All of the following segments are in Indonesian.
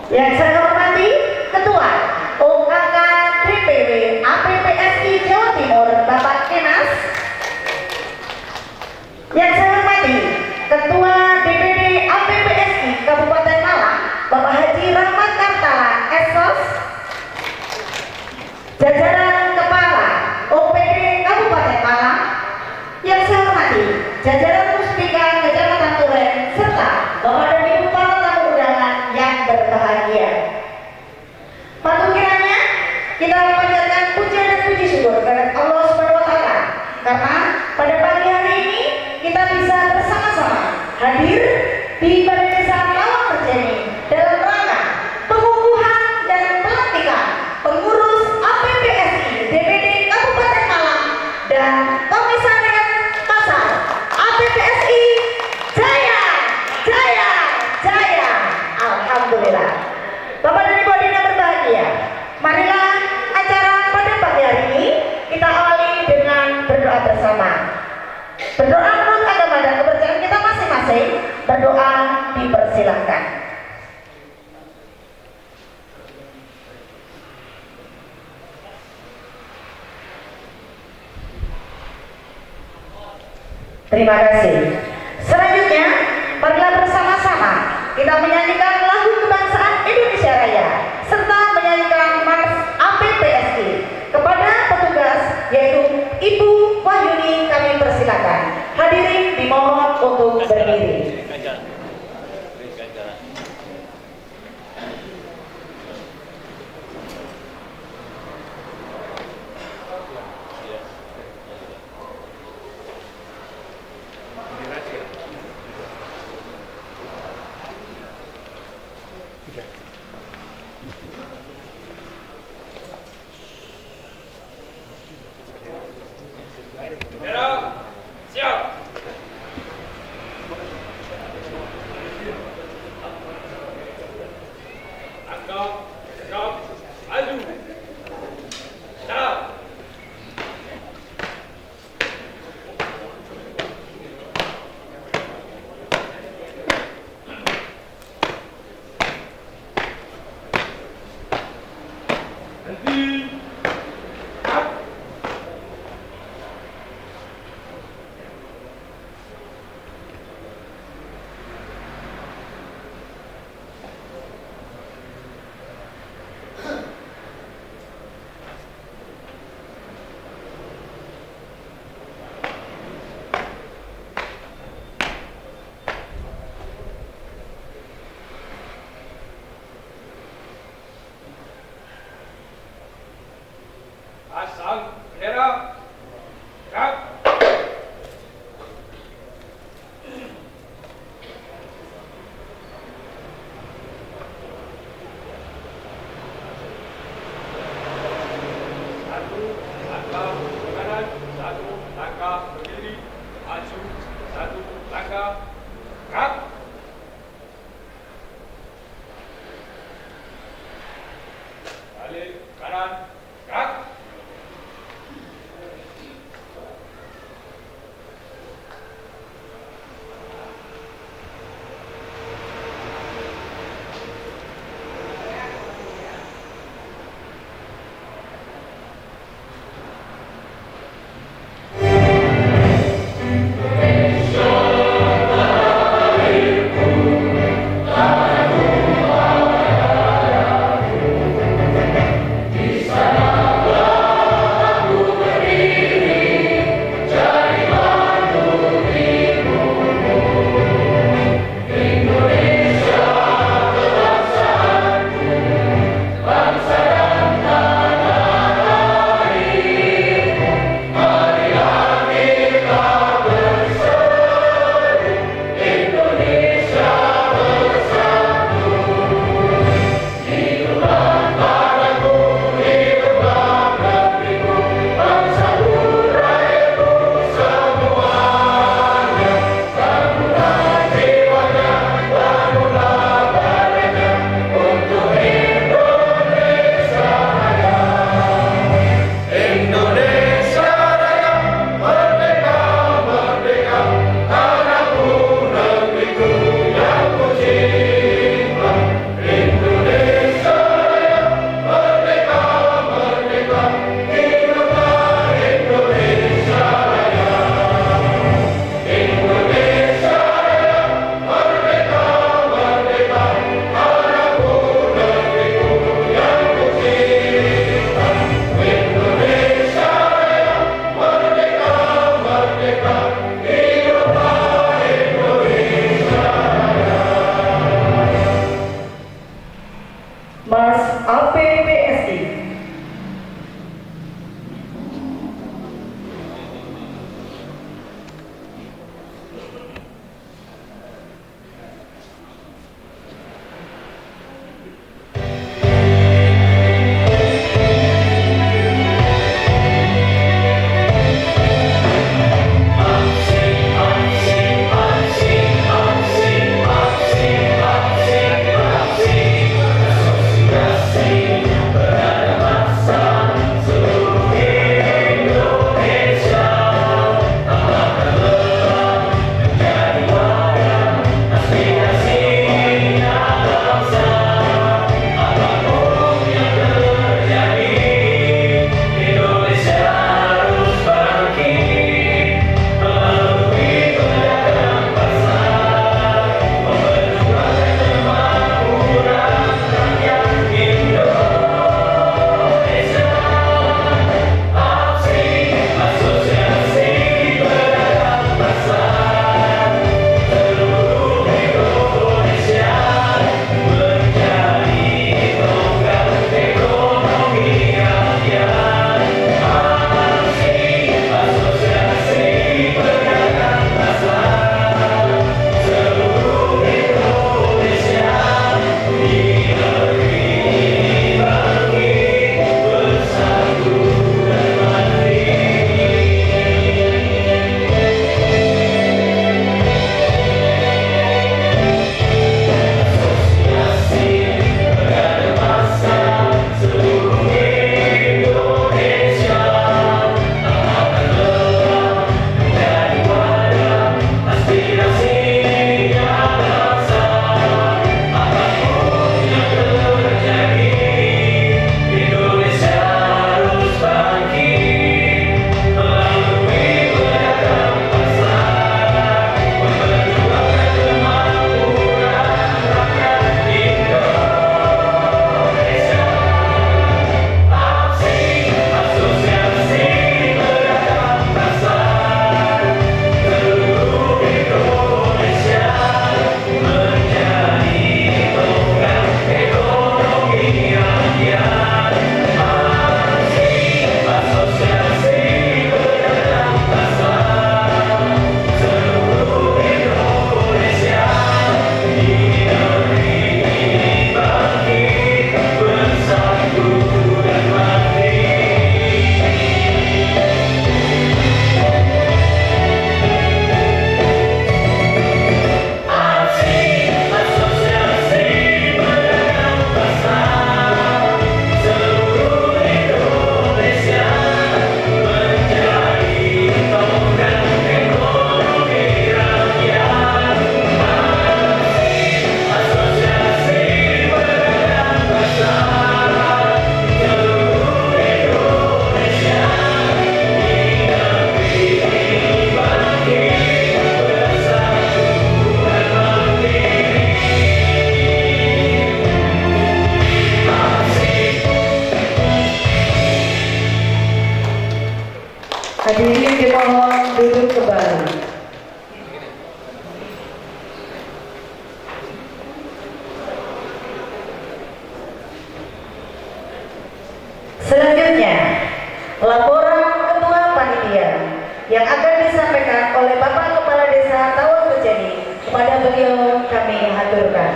Yang saya hormati Ketua OKK DPW APPSI Jawa Timur Bapak Kenas. Yang saya hormati Ketua DPD APPSI Kabupaten Malang Bapak Haji Rahmat Kartala Esos. Jajaran Kepala OPD Kabupaten Malang. Yang saya hormati jajaran Muspika Kecamatan Turen serta Bapak dan Ibu para tamu undangan yang berbahagia. Patut kiranya kita memanjatkan puja dan puji syukur kepada Allah Subhanahu wa taala karena pada pagi hari ini kita bisa bersama-sama hadir di Balai Desa Lawang Merjani dalam rangka pengukuhan dan pelantikan pengurus APPSI DPD Kabupaten Malang dan Komisariat Pasar APPSI Jaya, Jaya, Jaya. Alhamdulillah. Bapak dan Ibu hadirin yang berbahagia, marilah acara pada pagi hari ini kita awali dengan berdoa bersama. Berdoa menurut agama dan kepercayaan kita masing-masing. Berdoa dipersilahkan. Terima kasih. Selanjutnya, marilah bersama-sama kita menyanyikan lagu kebangsaan Indonesia Raya serta menyanyikan Mars APPSI. Kepada petugas yaitu Ibu Wahyuni kami persilakan. Hadirin dimohon untuk berdiri. Mas APPSI. Hadirin dimohon duduk kembali. Selanjutnya, laporan Ketua Panitia yang akan disampaikan oleh Bapak Kepala Desa Tawang Bejani. Kepada beliau kami haturkan.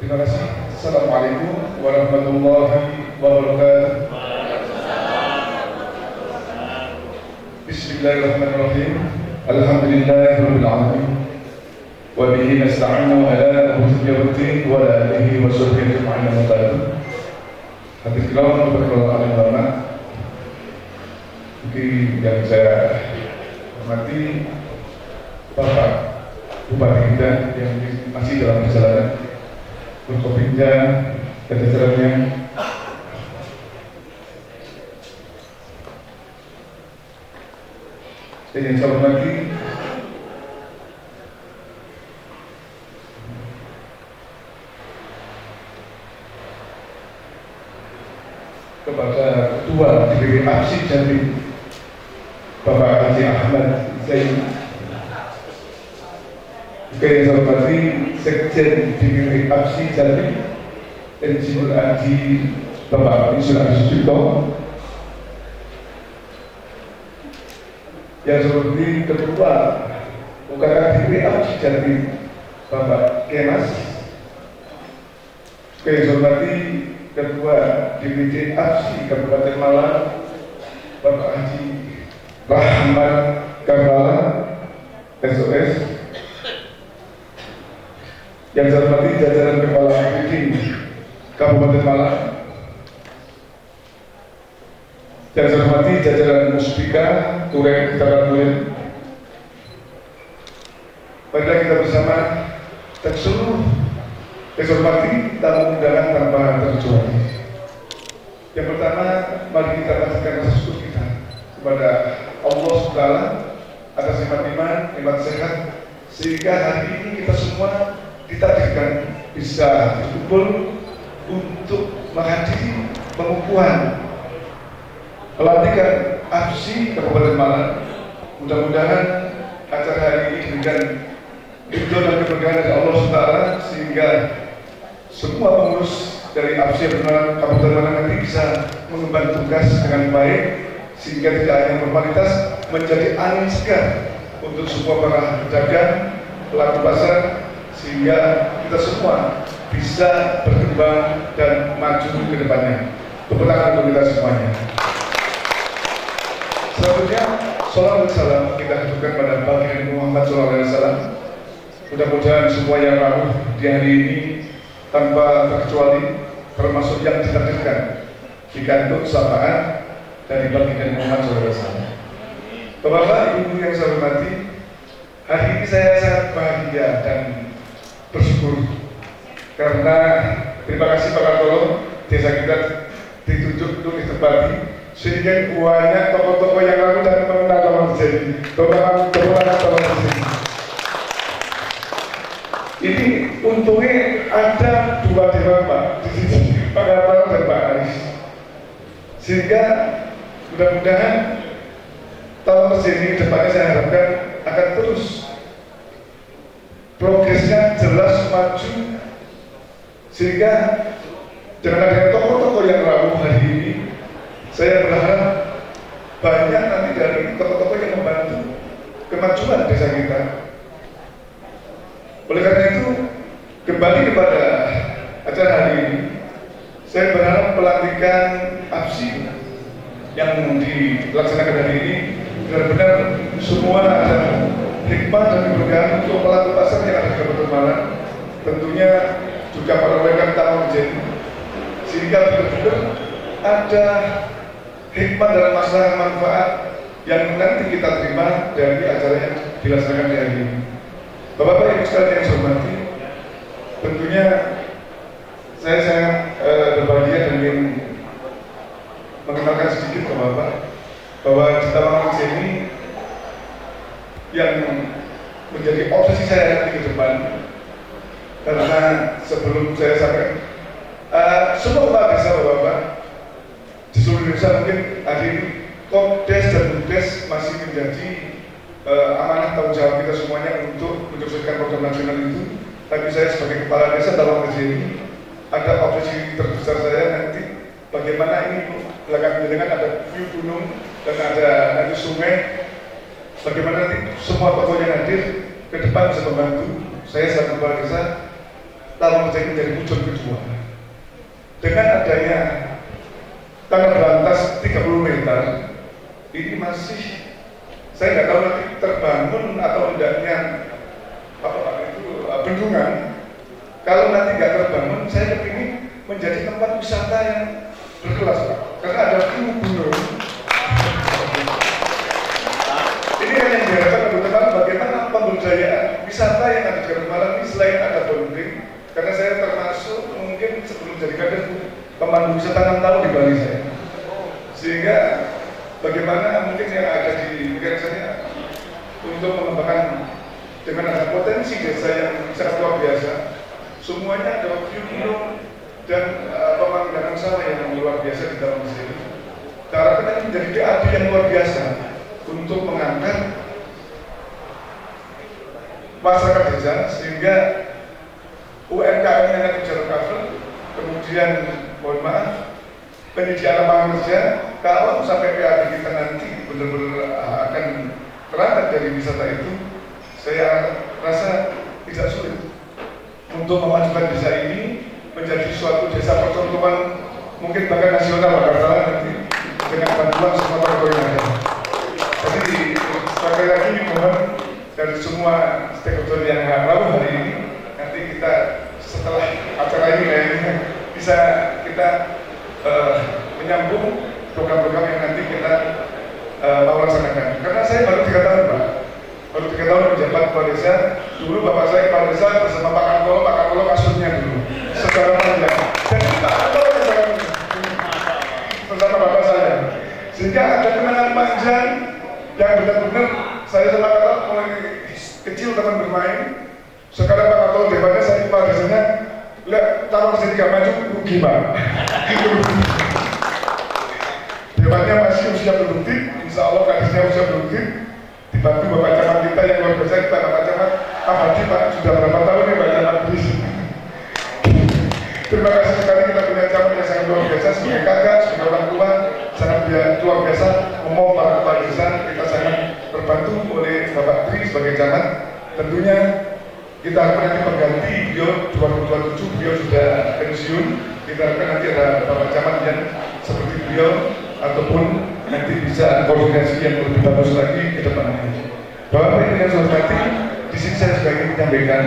Terima kasih. Assalamualaikum warahmatullahi wabarakatuh. Bismillahirrahmanirrahim. Alhamdulillahirabbil alamin. Wa bihi nasta'inu ala umuri din wa ala alihi wa sahbihi ajma'in wa ba'd. Hadis kiram kepada alim ulama. Mungkin yang saya hormati Bapak Bupati kita yang masih dalam perjalanan berkopingnya dan jajarannya, dan yang saya hormati kepada Ketua DPW APSI Jatim Bapak Haji Ahmad Zain, juga yang saya hormati Sekjen DPW APSI Jatim Insinyur Haji Bapak Insinyur Haji Sucipto, yang saya hormati Ketua UKK DPW APSI Jatim Bapak Kemas, juga yang saya hormati Ketua DPD APSI Kabupaten Malang Bapak Haji Rahmat Kambala SOS, yang saya hormati jajaran Kepala BPD Kabupaten Malang, yang saya hormati jajaran Muspika Turen Tarantulen. Marilah kita bersama dan seluruh yang saya hormati tamu undangan tanpa terkecuali. Yang pertama, mari kita panjatkan rasa syukur kita kepada Allah SWT atas nikmat iman, nikmat sehat, sehingga hari ini kita semua ditakdirkan bisa berkumpul untuk menghadiri pengukuhan pelantikan APSI Kabupaten Malang. Mudah-mudahan acara hari ini diberikan ridho dan keberkahan dari Allah SWT, sehingga semua pengurus dari APSI Kabupaten Malang nanti bisa mengemban tugas dengan baik, sehingga tidak hanya formalitas, menjadi angin segar untuk semua para pedagang, pelaku pasar, sehingga kita semua bisa berkembang dan maju ke depannya. Tepuk tangan untuk kita semuanya. Selanjutnya, salam dan salam kita haturkan pada baginda Muhammad SAW. Mudah-mudahan semua yang rawuh di hari ini tanpa terkecuali, termasuk yang ditakdirkan digantung sapaan dari baginda Muhammad SAW. Bapak Ibu yang saya hormati, hari ini saya sangat bahagia dan bersyukur karena terima kasih Pak Kartolo, desa kita ditunjuk untuk ditempati, sehingga banyak tokoh-tokoh yang lalu dan mengenal Taman Seni. Tolong Taman Seni. Ini untungnya ada dua dewan Pak, di sini Pak Kartolo dan Pak Aris, sehingga mudah-mudahan Taman Seni depannya saya harapkan akan terus progresnya jelas maju, sehingga dengan adanya tokoh-tokoh yang rawuh hari ini, saya berharap banyak nanti dari tokoh-tokoh yang membantu kemajuan desa kita. Oleh karena itu, kembali kepada acara hari ini, saya berharap pelantikan APSI yang dilaksanakan hari ini benar-benar semua ada hikmah dan keberkahan untuk pelaku pasar yang ada di Kabupaten Malang, tentunya juga para rekan Taman Seni, sehingga benar-benar ada hikmah dan masalah manfaat yang nanti kita terima dari acara yang dilaksanakan hari ini. Bapak-bapak Ibu sekalian yang saya hormati, tentunya saya sangat berbahagia dan ingin mengenalkan sedikit ke Bapak bahwa di Taman Seni yang menjadi obsesi saya nanti ke depan, karena sebelum saya sampaikan semua kepala desa Bapak di seluruh Indonesia, mungkin hari ini Komdes dan Bumdes masih menjadi amanah tanggung jawab kita semuanya untuk menyelesaikan program nasional itu. Tapi saya sebagai kepala desa dalam ini ada obsesi terbesar saya nanti bagaimana ini belakang dengan ada view gunung dan ada nanti sungai, bagaimana nanti semua tokoh yang hadir ke depan bisa membantu saya sebagai kepala desa dalam menjadi wujud kedua. Dengan adanya tanah berantas 30 meter ini masih saya nggak tahu nanti terbangun atau tidaknya bendungan. Kalau nanti nggak terbangun, saya kepingin menjadi tempat wisata yang berkelas Pak, karena ada view gunung. Ini yang diharapkan teman-teman, bagaimana pemberdayaan wisata yang ada di Kabupaten Malang ini selain ada bonding, karena saya termasuk mungkin sebelum jadi kader pemandu wisata 6 tahun di Bali saya, sehingga bagaimana mungkin yang ada di negara saya untuk mengembangkan dengan ada potensi desa yang sangat luar biasa, semuanya ada view gunung dan pemandangan sawah yang luar biasa di dalam sini. menjadi PAD yang luar biasa untuk mengangkat masyarakat desa, sehingga UMKM-nya bisa recover. Kemudian mohon maaf, penyediaan lapangan kerja, kalau sampai PAD kita nanti benar-benar akan terangkat dari wisata itu, saya rasa tidak sulit untuk memajukan desa ini menjadi suatu desa percontohan, mungkin bahkan nasional bakal nanti dengan bantuan semua tokoh yang ada. Jadi sekali lagi mohon dari semua stakeholder yang hadir hari ini, nanti kita setelah acara ini bisa kita menyambung program-program yang nanti kita mau laksanakan. Karena saya baru 3 tahun Pak, baru 3 tahun menjabat kepala desa. Dulu bapak saya kepala desa bersama Pak Kartolo kasusnya dulu secara panjang. Dan Pak Kartolo bersama bapak saya, sehingga ada kenangan panjang yang benar-benar saya sama Kartolo mulai kecil teman bermain. Sekarang Pak Kartolo depannya, saya kepala desanya, lihat calon presiden gak maju rugi Pak. Depannya masih usia produktif, insya Allah kadisnya usia produktif, dibantu Bapak Camat kita yang luar biasa. Kita Bapak Camat abadi Pak, sudah berapa tahun nih Pak Camat di sini. Terima kasih sekali, kita punya camat yang sangat luar biasa, sebagai kakak, sebagai orang tua, sangat luar biasa. Ngomong para kepala desa, kita sangat terbantu oleh Bapak Tri sebagai camat. Tentunya kita harapkan nanti pengganti beliau 2027, beliau sudah pensiun. Kita harapkan nanti ada Bapak Camat yang seperti beliau, ataupun nanti bisa koordinasi yang lebih bagus lagi ke depannya. Bapak Ibu yang saya hormati, di sini saya juga ingin menyampaikan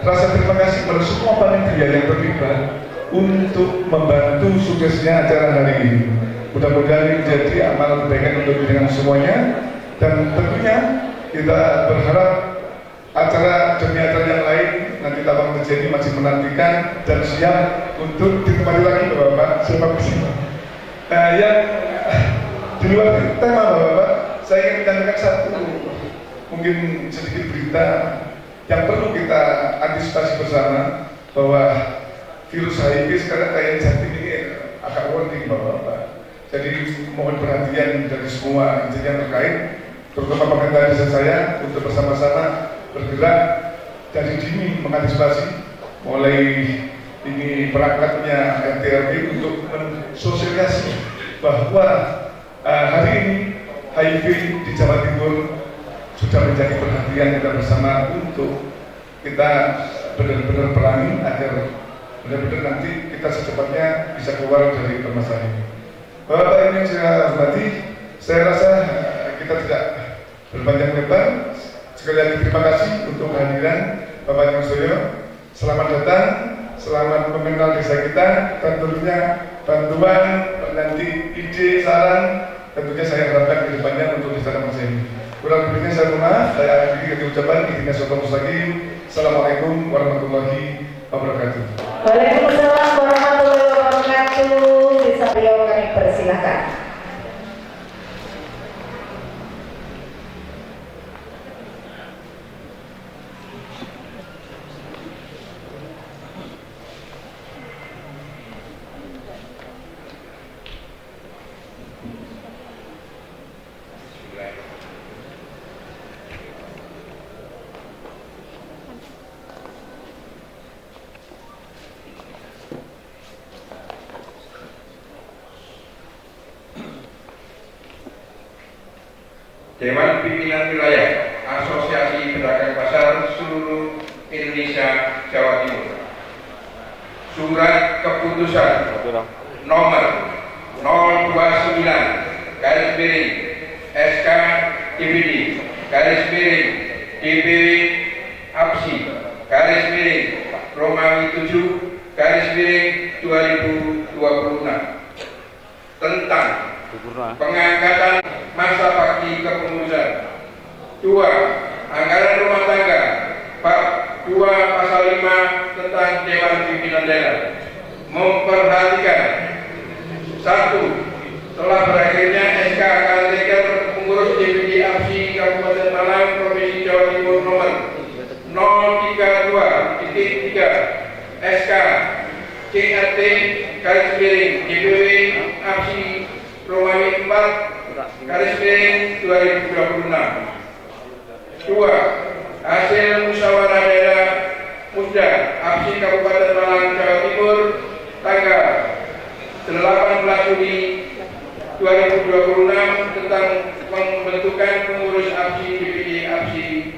rasa terima kasih kepada semua panitia yang terlibat untuk membantu suksesnya acara hari ini. Mudah-mudahan ini menjadi amal kebaikan untuk dengan semuanya, dan tentunya kita berharap acara demi acara yang lain nanti Tabang terjadi masih menantikan dan siap untuk ditemani lagi Bapak. Terima kasih. Yang di luar tema Bapak, saya ingin menyampaikan satu mungkin sedikit berita yang perlu kita antisipasi bersama, bahwa virus HIV sekarang kayak Jatim ini agak warning Bapak. Jadi mohon perhatian dari semua instansi yang terkait, terutama pemerintah desa saya, untuk bersama-sama bergerak dari dini mengantisipasi, mulai ini perangkatnya RT/RW untuk mensosialisasi bahwa hari ini HIV di Jawa Timur sudah menjadi perhatian kita bersama untuk kita benar-benar perangi agar benar-benar nanti kita secepatnya bisa keluar dari permasalahan ini. Bapak Ibu yang saya hormati, saya rasa kita tidak berpanjang lebar. Sekali lagi terima kasih untuk kehadiran Bapak Nyoman Soyo. Selamat datang, selamat mengenal desa kita, dan tentunya bantuan, nanti ide, saran, tentunya saya harapkan ke depannya untuk desa Taman ini. Kurang lebihnya saya mohon maaf, saya akhiri dengan ucapan intinya soal lagi. Assalamualaikum warahmatullahi wabarakatuh. Waalaikumsalam warahmatullahi wabarakatuh. Desa Riau kami persilakan. Dewan Pimpinan Wilayah Asosiasi Pedagang Pasar Seluruh Indonesia Jawa Timur. Surat Keputusan nomor 029 garis miring SK DPD garis miring DPW APSI garis miring Romawi 7 garis miring 2026 tentang pengangkatan masa bakti kepengurusan. 2. Anggaran rumah tangga bab 2 pasal 5 tentang Dewan Pimpinan Daerah memperhatikan 1. Setelah berakhirnya SK KTK pengurus DPD APSI Kabupaten Malang Provinsi Jawa Timur nomor 032.3 SK CRT garis miring DPW APSI Romawi 4 garis miring 2026. 2. Hasil musyawarah daerah Musda APSI Kabupaten Malang Jawa Timur tanggal 18 Juli 2026 tentang pembentukan pengurus APSI DPD APSI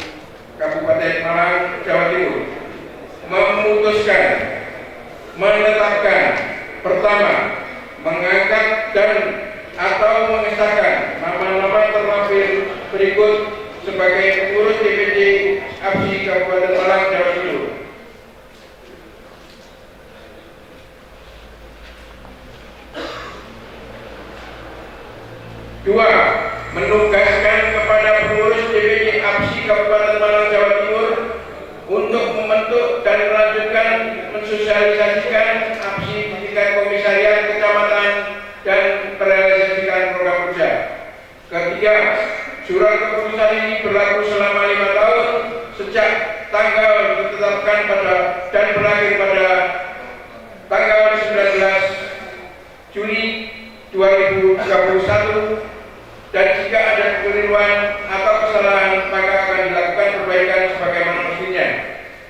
Kabupaten Malang Jawa Timur memutuskan menetapkan pertama mengangkat dan atau mengesahkan nama-nama terlampir berikut sebagai pengurus DPD APSI Kabupaten Malang Jawa Timur. 2. Menugaskan kepada pengurus DPD APSI Kabupaten Malang Jawa Timur untuk membentuk dan melanjutkan mensosialisasikan APSI di tingkat komisariat kecamatan dan merealisasikan program kerja. 3. Surat keputusan ini berlaku selama 5 tahun sejak tanggal ditetapkan pada dan berakhir pada tanggal 19 Juni 2031 dan jika ada kekeliruan atau kesalahan maka akan dilakukan perbaikan sebagaimana mestinya.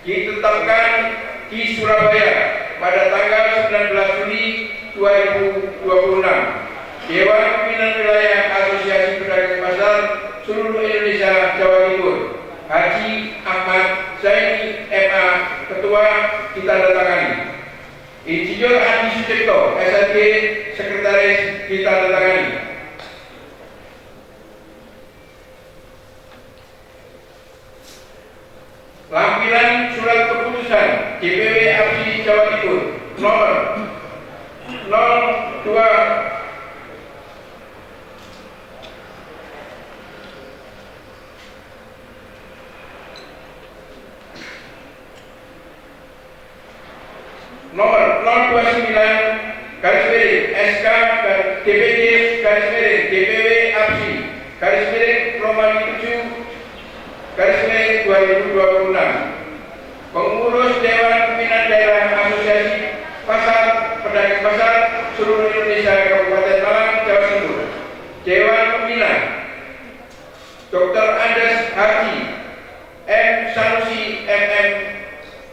Ditetapkan di Surabaya pada tanggal 19 Juli 2026. Dewan Pimpinan Wilayah Asosiasi Pedagang Pasar Seluruh Indonesia Jawa Timur Haji Ahmad Zaini MA Ketua ditandatangani. Insinyur Andi Sucipto SLG Sekretaris ditandatangani. Lampiran surat keputusan DPW APSI Jawa Timur nomor 02 nomor 029 garis miring SK dan DPD garis miring DPW APSI garis miring Romawi 7 garis miring 2026. Pengurus Dewan Pimpinan Daerah Asosiasi Pasar Pedagang Pasar Seluruh Indonesia Kabupaten Malang Jawa Timur. Dewan Pembina Dr. Andes Haji M. Sanusi MM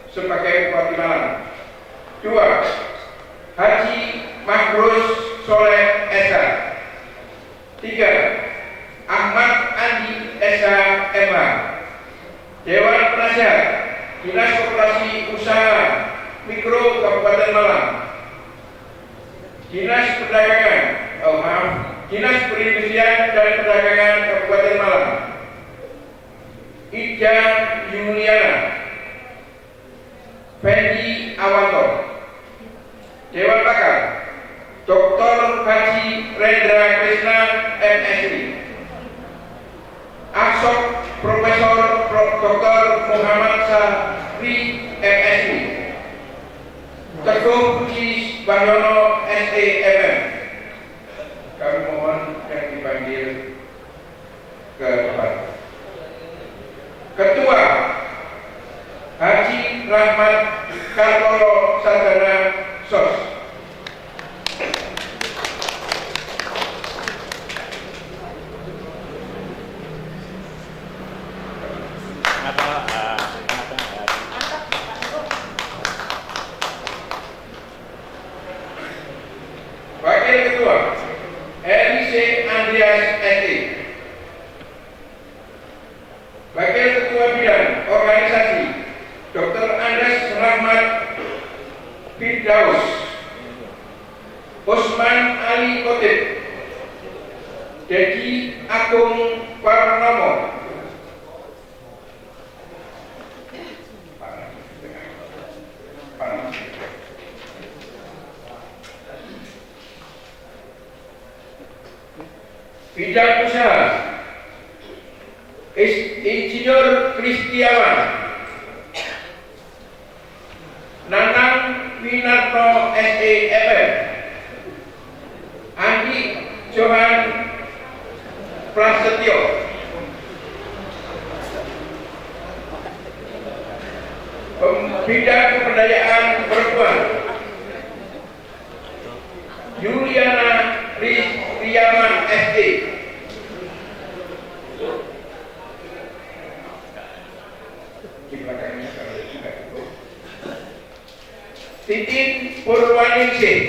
sebagai Bupati Malang. 2. Haji Mahrus Soleh SH. 3. Ahmad Andi SH MH. Dewan Penasihat Dinas Koperasi Usaha Mikro Kabupaten Malang. Dinas Perdagangan Dinas Perindustrian dan Perdagangan Kabupaten Malang. Ida Yuliana Fendi Awanto. Dewan Pakar Dr. Haji Rendra Krishna MSc. Asok Profesor Dr. Muhammad Sahri MSc. Teguh Puji Bahyono SEMM. Kami mohon yang dipanggil ke depan. Ketua Haji Rahmat Kartolo Sadana SOS. Wakil Ketua RIC Andreas ST. Wakil Ketua Bidang Organisasi Dr. Andes Rahmat Firdaus. Usman Ali Kotib. Dedi Agung Parnomo. Bidang Usaha Insinyur Kristiawan Nanang Winarto SEMM. Andi Johan Prasetyo. Bidang Pemberdayaan Perempuan Yuliana Riyaman SD. di belakangnya kalau tidak cukup. Titin Purwaningsih,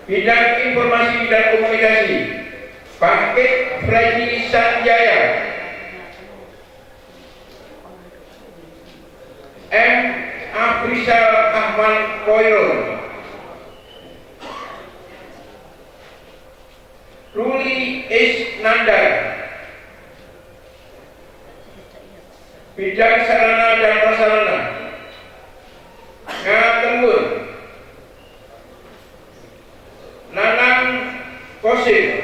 Bidang Informasi dan Komunikasi, Paket Freddy Sanjaya, M. Afrizal Ahmad Koirun, Ruli Isnandar, Bidang Sarana dan Prasarana, Ngatemur, Nanang Kosim,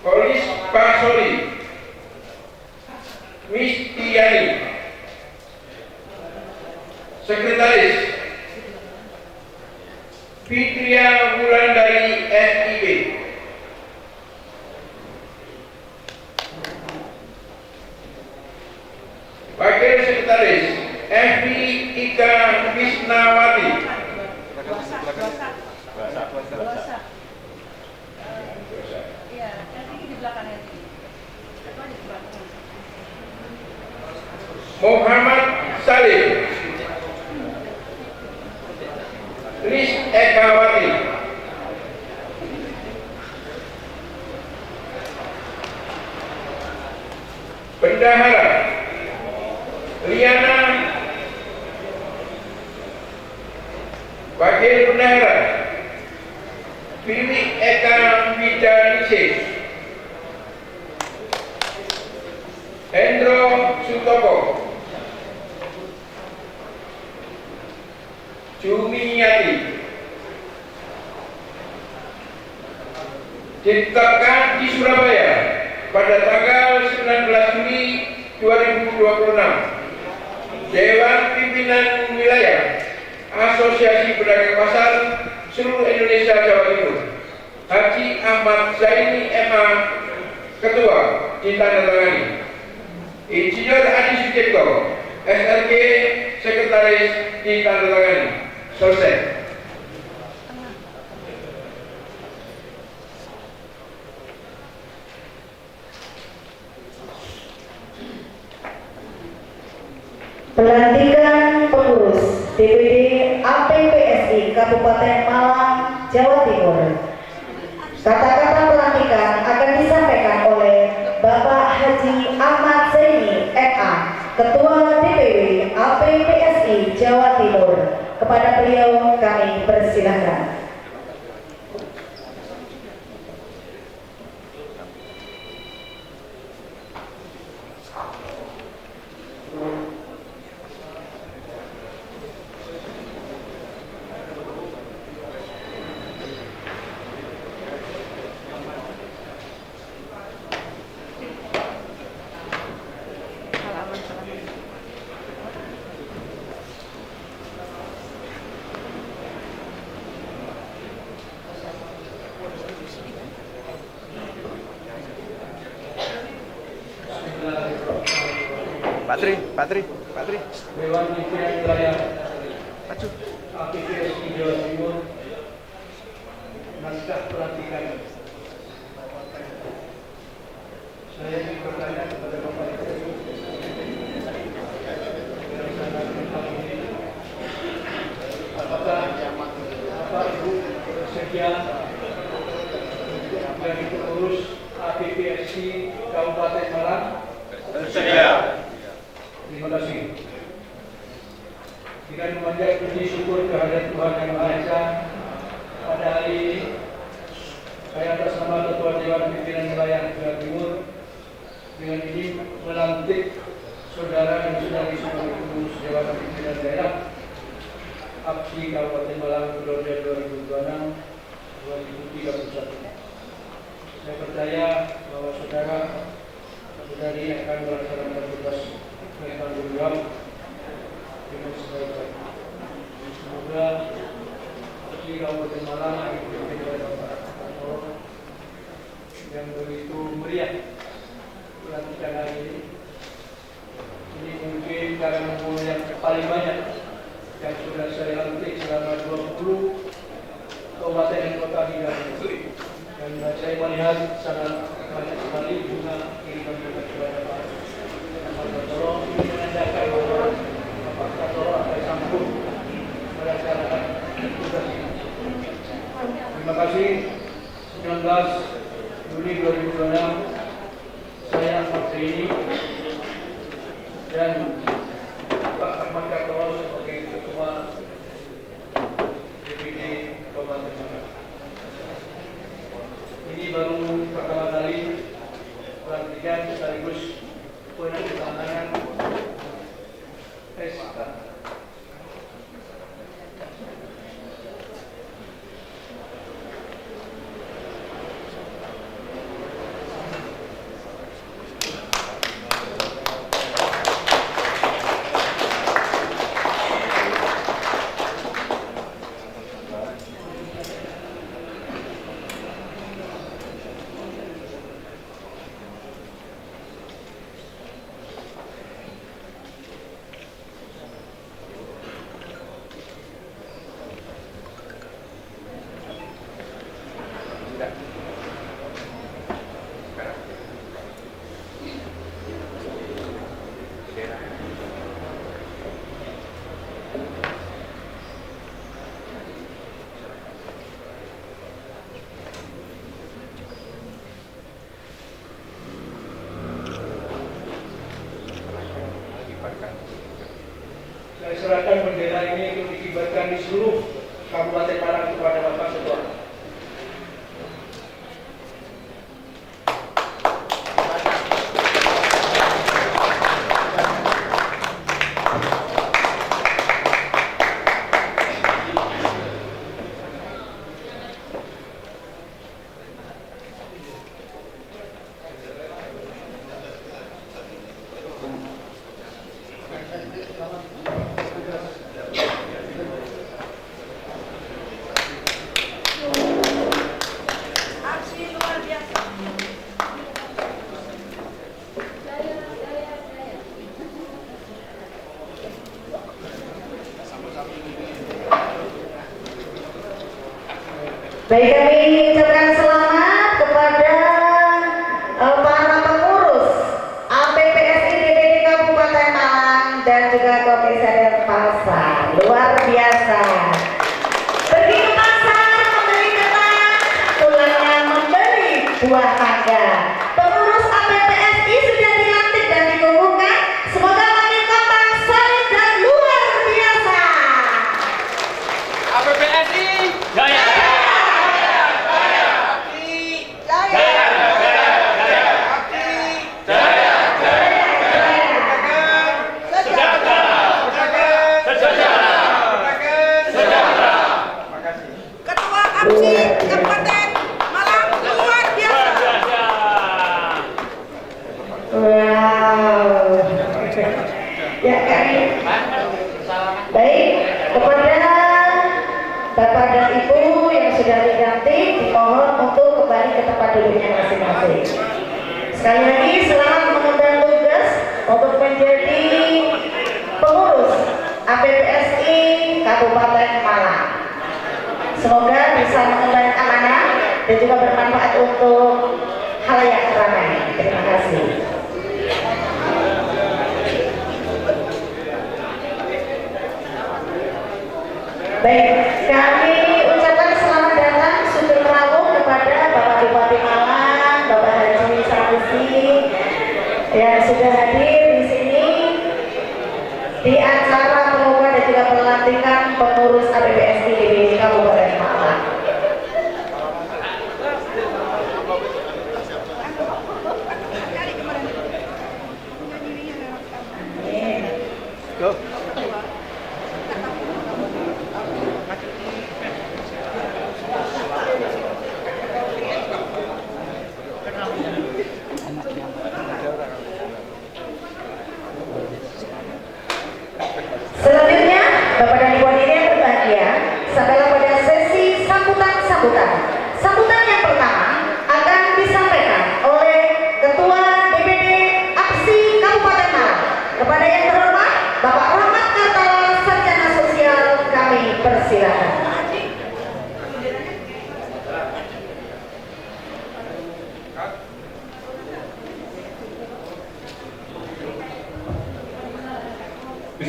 Polis Pasoli, Mistiani, Sekretaris Fitria Wulandari SIP, Wakil Sekretaris FB Ika Krisnawati, Muhammad Salim, Lis Ekawati, Bendahara Liana, Wakil Bendahara Vivi Eka Widanisi, Hendro Sutopo, Jumiati, ditetapkan di Surabaya pada tanggal 19 Juli 2026. Dewan Pimpinan Wilayah Asosiasi Pedagang Pasar Seluruh Indonesia Jawa Timur, Haji Ahmad Zaini MA, Ketua, ditandatangani. Insinyur Adi Sucipto, SRG, Sekretaris, ditandatangani. Selesai. Pelantikan pengurus DPD APPSI Kabupaten Malang, Jawa Timur. Kata-kata pelantikan akan disampaikan oleh Bapak Haji Ahmad Zaini MA, Ketua DPD APPSI Jawa Timur. Kepada beliau kami persilahkan. Patri. Dewan Pimpinan Wilayah APPSI Jawa Timur, naskah pelantikan. Saya ingin bertanya kepada Bapak Ibu, apakah Bapak Ibu bersedia menjadi pengurus APPSI Kabupaten Malang? Bersedia. Terima kasih. Dengan memanjat puji syukur kehadirat Tuhan Yang Maha Esa, pada hari ini saya atas nama Ketua Dewan Pimpinan Wilayah Jawa Timur dengan ini melantik saudara dan saudari sebagai pengurus Dewan Pimpinan Daerah APSI Kabupaten Malang periode 2026-2031. Saya percaya bahwa saudara-saudari akan melaksanakan tugas dan tanggung jawab dengan sebaik-baiknya. Semoga APSI Kabupaten Malang yang dipimpin oleh Bapak Kantor yang begitu meriah pelantikan hari ini mungkin karena umur yang paling banyak yang sudah saya lantik selama 20 kabupaten dan kota di dalam negeri. Dan Dan saya melihat sangat banyak sekali bunga kiriman kepada Pak Toro. Ini menandakan bahwa Pak Toro akan sanggup melaksanakan tugas ini. Terima kasih. 19 Juli 2026 saya Ahmad Zaini dan Pak Ahmad Katoro sebagai Ketua DPD Kabupaten Malang. Ini baru pertama kali pelantikan sekaligus penandatanganan SK. Saya serahkan bendera ini untuk dikibarkan di seluruh Kabupaten Malang kepada Bapak Ketua. Baik, kami ucapkan selamat kepada para pengurus APPSI DPD Kabupaten Malang dan juga Komisaris Pasar. Luar biasa. Pergi ke pasar membeli ketan, pulangnya membeli buah mangga. Pengurus APPSI sudah dilantik dan dikukuhkan. Semoga meningkatkan solid dan luar biasa. APPSI jaya. Kabupaten Malang luar biasa. Wow. Ya kami. Baik, kepada Bapak dan Ibu yang sudah diganti, dimohon untuk kembali ke tempat duduknya masing-masing. Sekali lagi selamat mengemban tugas untuk menjadi pengurus APPSI Kabupaten Malang. Semoga bisa mengemban amanah dan juga bermanfaat untuk khalayak ramai. Terima kasih. Baik, kami ucapkan selamat datang sugeng rawuh kepada Bapak Bupati Malang, Bapak Haji Sanusi yang sudah hadir di sini di acara pengumuman dan juga pelantikan pengurus APPSI di Kabupaten Malang. Go.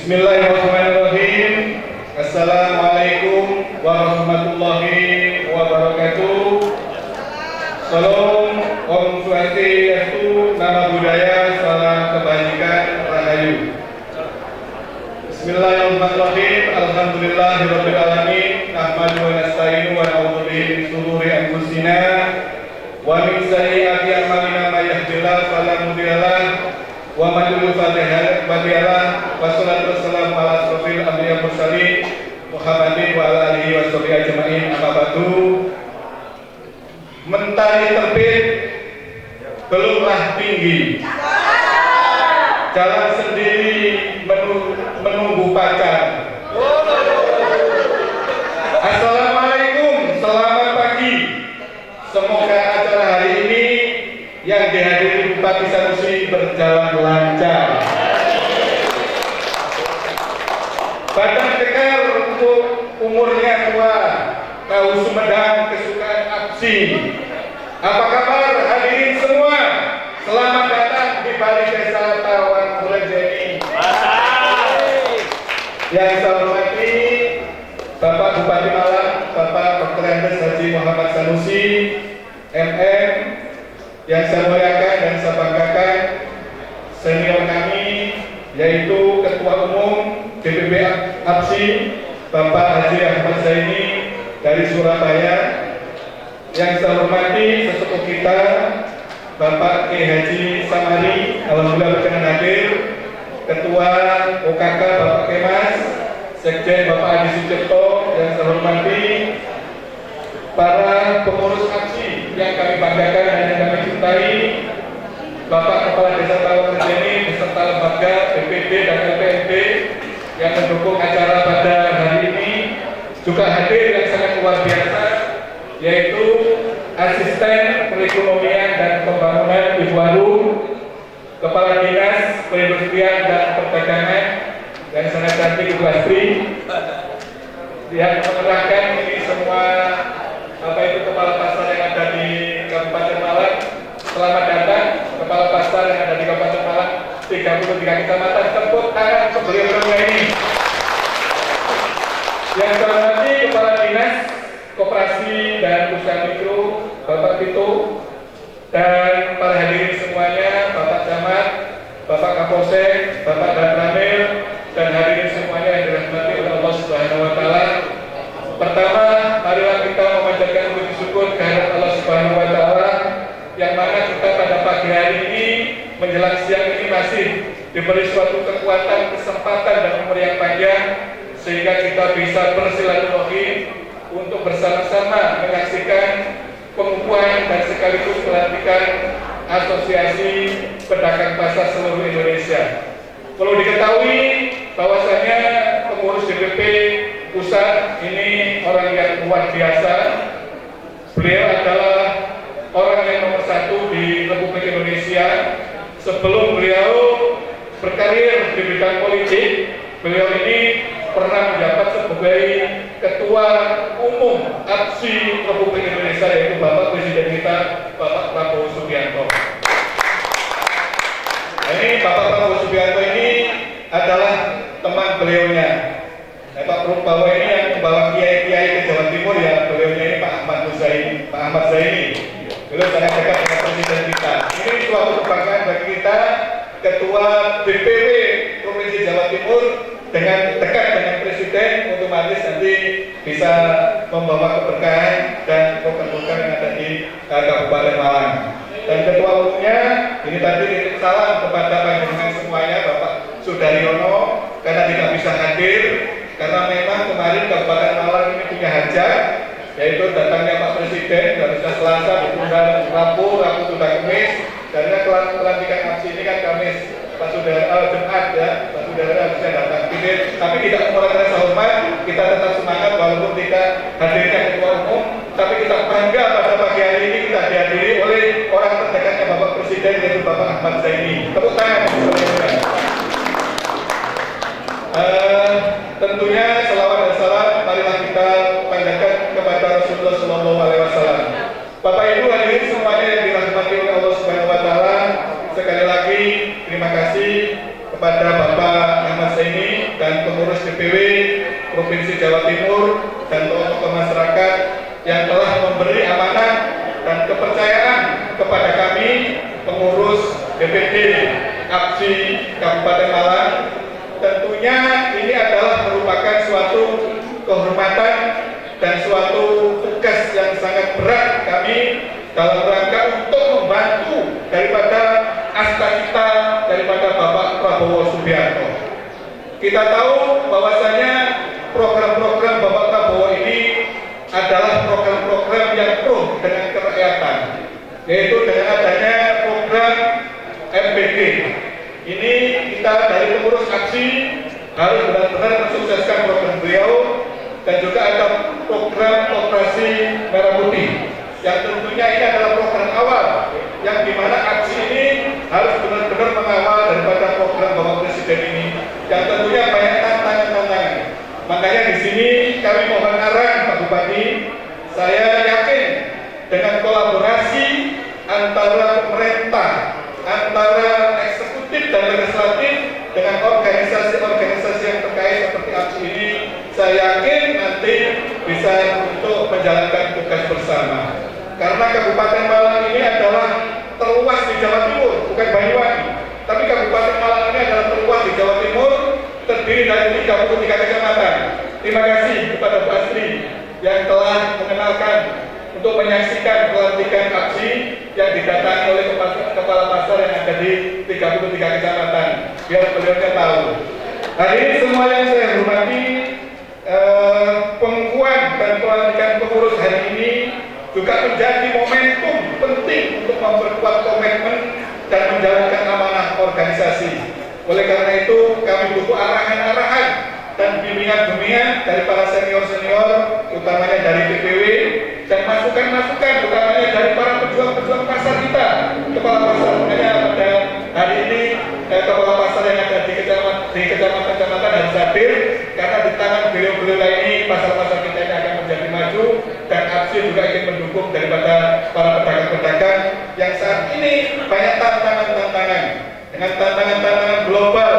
Bismillahirrahmanirrahim. Assalamualaikum warahmatullahi wabarakatuh. Salam Om Swastiastu, Nama Budaya, Salam Kebajikan, Rahayu. Bismillahirrahmanirrahim. Alhamdulillahirabbil alamin. Nahmadu wa nasta'inu wa na'udzu bihi min shururi anfusina wa min sayyiati a'malina may yahdihillahu fala mudilla lahu wa man yudlil fala hadiya lahu. Wassalatu wassalamu ala asrofil anbiya'i wal mursalin Muhammadin wa ala alihi wa sahbihi ajma'in. Amma ba'du. Mentari terbit belumlah tinggi, jalan sendiri menunggu pacar. Assalamualaikum, selamat pagi. Semoga acara hari ini yang dihadiri Bupati Sanusi berjalan lancar. Badan kekar untuk umurnya tua, tahu Sumedang kesukaan APSI. Apa kabar hadirin semua? Selamat datang di Balai Desa Tawan Bulajeni. Yang saya hormati Bapak Bupati Malang, Bapak Dr. Andes Haji Muhammad Sanusi, MM. Yang saya muliakan dan saya banggakan senior kami, yaitu Ketua Umum DPP APSI Bapak Haji Ahmad Zaini dari Surabaya. Yang saya hormati sesepuh kita Bapak Kiai Haji Samari, alhamdulillah berkenan hadir. Ketua OKK Bapak Kemas, Sekjen Bapak Adi Sucipto. Yang saya hormati para pengurus APSI yang kami banggakan dan yang kami cintai, Bapak Kepala Desa Tawan Bulajeni beserta lembaga BPD dan LPMD yang mendukung acara pada hari ini. Juga hadir yang sangat luar biasa, yaitu Asisten Perekonomian dan Pembangunan Ibu Aru, Kepala Dinas Perindustrian dan Perdagangan yang sangat cantik Ibu Astri, yang menerangkan ini semua kepala pasar yang ada di Kabupaten Malang. Selamat datang kepala pasar yang ada di Kabupaten Malang, 33 kecamatan. Tepuk tangan untuk beliau-beliau ini. Yang saya hormati Kepala Dinas Koperasi dan Usaha Mikro Bapak Tito, dan para hadirin semuanya, Bapak Camat, Bapak Kapolsek, Bapak Dan Ramil, dan hadirin semuanya yang dirahmati oleh Allah Subhanahu wa taala. Pertama, marilah kita memanjatkan puji syukur kehadirat Allah Subhanahu wa taala, yang mana kita pada pagi hari ini menjelang siang ini masih diberi suatu kekuatan, kesempatan dan umur yang panjang, sehingga kita bisa bersilaturahmi untuk bersama-sama menyaksikan pengukuhan dan sekaligus pelantikan Asosiasi Pedagang Pasar seluruh Indonesia. Perlu diketahui bahwasanya pengurus DPP pusat ini orang yang luar biasa. Beliau adalah orang yang nomor 1 di Republik Indonesia. Sebelum beliau berkarir di bidang politik, beliau ini pernah menjabat sebagai Ketua Umum APSI Republik Indonesia, yaitu Bapak Presiden kita, Bapak Prabowo Subianto. Nah, ini Bapak Prabowo Subianto ini adalah teman beliaunya. Pak Prabowo ini yang membawa kiai-kiai ke Jawa Timur, ya beliaunya ini Pak Ahmad Zaini. Beliau sangat dekat dengan Presiden kita. Ini suatu kebanggaan bagi kita, Ketua DPP Provinsi Jawa Timur, dengan dekat dengan Presiden, otomatis nanti bisa membawa keberkahan dan program-program yang ada di Kabupaten Malang. Dan Ketua Umumnya ini tadi titip salam kepada panjenengan semuanya, Bapak Sudaryono, karena tidak bisa hadir, karena memang kemarin Kabupaten Malang ini punya hajat, yaitu datangnya Pak Presiden dari Selasa, ditunda Rabu sudah Kamis, karena pelantikan APSI ini kan Kamis. Pak Saudara Jumat ya, Pak Saudara harusnya datang. Tapi tidak mengurangi rasa hormat, kita tetap semangat walaupun tidak hadirnya Ketua Umum, tapi kita bangga pada pagi hari ini kita dihadiri oleh orang terdekatnya Bapak Presiden, yaitu Bapak Ahmad Zaini. Tepuk tangan. Tentunya selawat dan salam marilah kita panjatkan kepada Rasulullah SAW. Bapak Ibu hadirin semuanya yang dirahmati oleh Allah Subhanahu wa taala, sekali lagi terima kasih kepada Bapak Ahmad Zaini dan DPW Provinsi Jawa Timur dan tokoh-tokoh masyarakat yang telah memberi amanah dan kepercayaan kepada kami pengurus DPD APSI Kabupaten Malang. Tentunya ini adalah merupakan suatu kehormatan dan suatu tugas yang sangat berat kami dalam rangka untuk membantu daripada asta-cita daripada Bapak Prabowo Subianto. Kita tahu bahwasanya program-program Bapak Prabowo ini adalah program-program yang pro dengan kerakyatan, yaitu dengan adanya program MPD. Ini kita dari pengurus APSI harus benar-benar mensukseskan program beliau, dan juga ada program operasi merah putih yang tentunya ini adalah program awal yang dimana APSI ini harus benar-benar mengawal daripada program Bapak Presiden ini yang tentunya banyak tantangan-tantangan. Makanya di sini kami mohon arahan Pak Bupati. Saya yakin dengan kolaborasi antara pemerintah, antara eksekutif dan legislatif dengan organisasi-organisasi yang terkait seperti APSI ini, saya yakin nanti bisa untuk menjalankan tugas bersama. Karena Kabupaten Malang ini adalah terluas di Jawa Timur, bukan Banyuwangi, tapi Kabupaten Malang ini adalah terluas di Jawa Timur, terdiri dari 33 kecamatan. Terima kasih kepada Bu Astri yang telah mengenalkan untuk menyaksikan pelantikan APSI yang didatangi oleh kepala pasar yang ada di 33 kecamatan. Biar beliau tahu. Hadirin semua yang saya hormati, pengukuhan dan pelantikan pengurus hari ini juga menjadi momentum penting untuk memperkuat komitmen dan menjalankan amanah organisasi. Oleh karena itu, kami butuh arahan-arahan dan bimbingan-bimbingan dari para senior-senior, utamanya dari DPW, dan masukan-masukan utamanya dari para pejuang-pejuang pasar kita, kepala pasar. Makanya pada hari ini kepala pasar yang ada di kecamatan-kecamatan harus hadir, karena di tangan beliau-beliau ini pasar-pasar kita ini akan menjadi maju, dan APSI juga ingin mendukung daripada para pedagang-pedagang yang saat ini banyak tantangan-tantangan, dengan tantangan-tantangan global,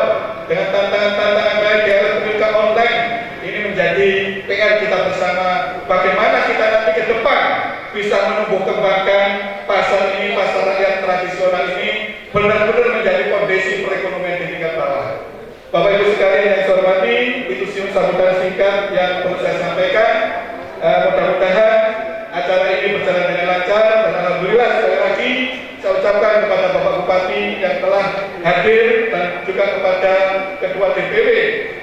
dengan tantangan-tantangan baik di elektronika online. Ini menjadi PR kita bersama, bagaimana kita nanti ke depan bisa menumbuh kembangkan pasar ini, pasar rakyat tradisional ini benar-benar menjadi kondisi perekonomian di tingkat bawah. Bapak Ibu sekalian yang saya hormati, itu sambutan singkat yang perlu saya sampaikan. Mudah-mudahan acara ini berjalan dengan lancar, dan alhamdulillah sekali lagi saya ucapkan kepada Bapak Bupati yang telah hadir, dan juga kepada Ketua DPW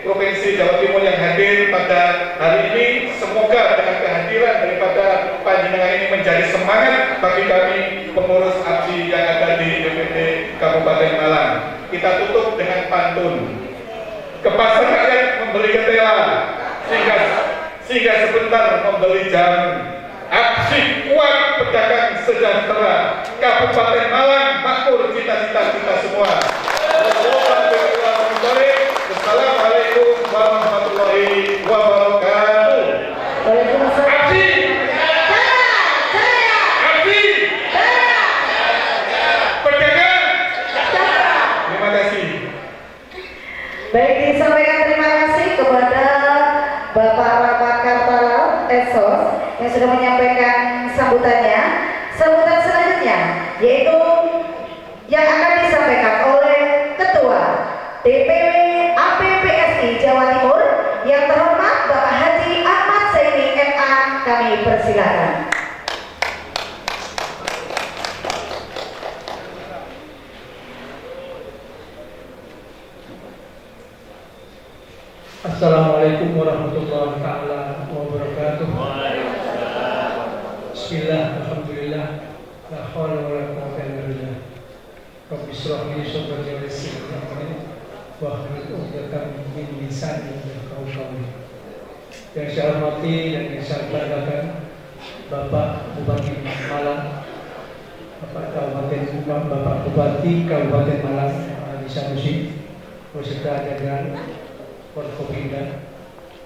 Provinsi Jawa Timur yang hadir pada hari ini. Semoga dengan kehadiran daripada panjenengan ini menjadi semangat bagi kami pengurus APSI yang ada di DPD Kabupaten Malang. Kita tutup dengan pantun. Ke pasar rakyat membeli ketela, sehingga sebentar membeli jamu. APSI kuat, pedagang sejahtera. Kabupaten Malang makmur, cita-cita kita semua. Wassalamualaikum warahmatullahi wabarakatuh. Waalaikumsalam. APSI, APSI, pedagang. Terima kasih. Baik, disampaikan terima kasih kepada Bapak Rapat Kartala Esos yang sudah menyampaikan sambutannya. Sambutan selanjutnya yaitu yang akan disampaikan oleh Ketua DPW APPSI Jawa Timur yang terhormat Bapak Haji Ahmad Zaini MA. Kami persilakan. Assalamualaikum warahmatullahi taala wabarakatuh. Bismillah, alhamdulillah, la haula wala quwwata illa billah. Rabbi shrah li sadri wa yassir li amri wahlul 'uqdatam min lisani yafqahu qawli. Yang saya hormati dan yang saya banggakan Bapak Bupati Malang, Bapak Bupati Kabupaten Malang, Ali Sanusi, beserta jajaran Forkopimda.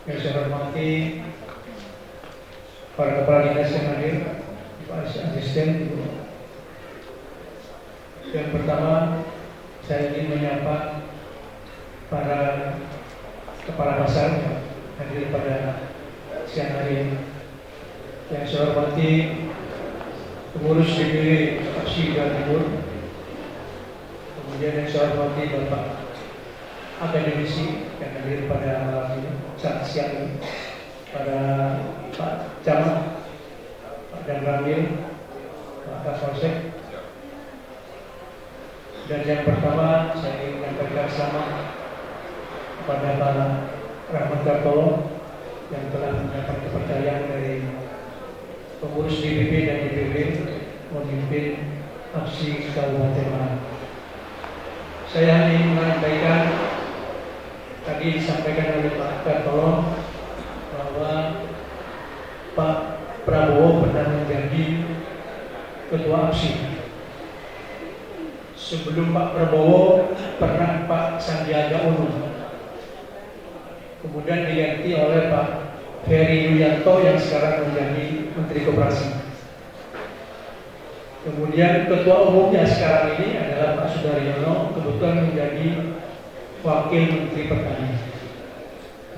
Yang saya hormati para kepala dinas yang hadir, Pak Asisten. Yang pertama, saya ingin menyapa para kepala pasar yang hadir pada siang hari ini. Yang saya hormati pengurus DPD APSI Jawa Timur, kemudian yang saya hormati Bapak akademisi yang hadir pada malam ini, saat siang ini, pada Pak Camat, Pak Dan Ramil, Pak Kapolsek. Dan yang pertama saya ingin menyampaikan selamat kepada Pak Rahmat Kartolo yang telah mendapat kepercayaan dari pengurus DPP dan DPW memimpin APSI Kabupaten Malang. Saya ingin menyampaikan, tadi disampaikan oleh Pak Kartolo bahwa Pak Prabowo pernah menjadi ketua APSI. Sebelum Pak Prabowo pernah Pak Sandiaga Uno, kemudian diganti oleh Pak Ferry Yulianto yang sekarang menjadi Menteri Koperasi. Kemudian ketua umumnya sekarang ini adalah Pak Sudaryono, kebetulan menjadi Wakil Menteri Pertanian.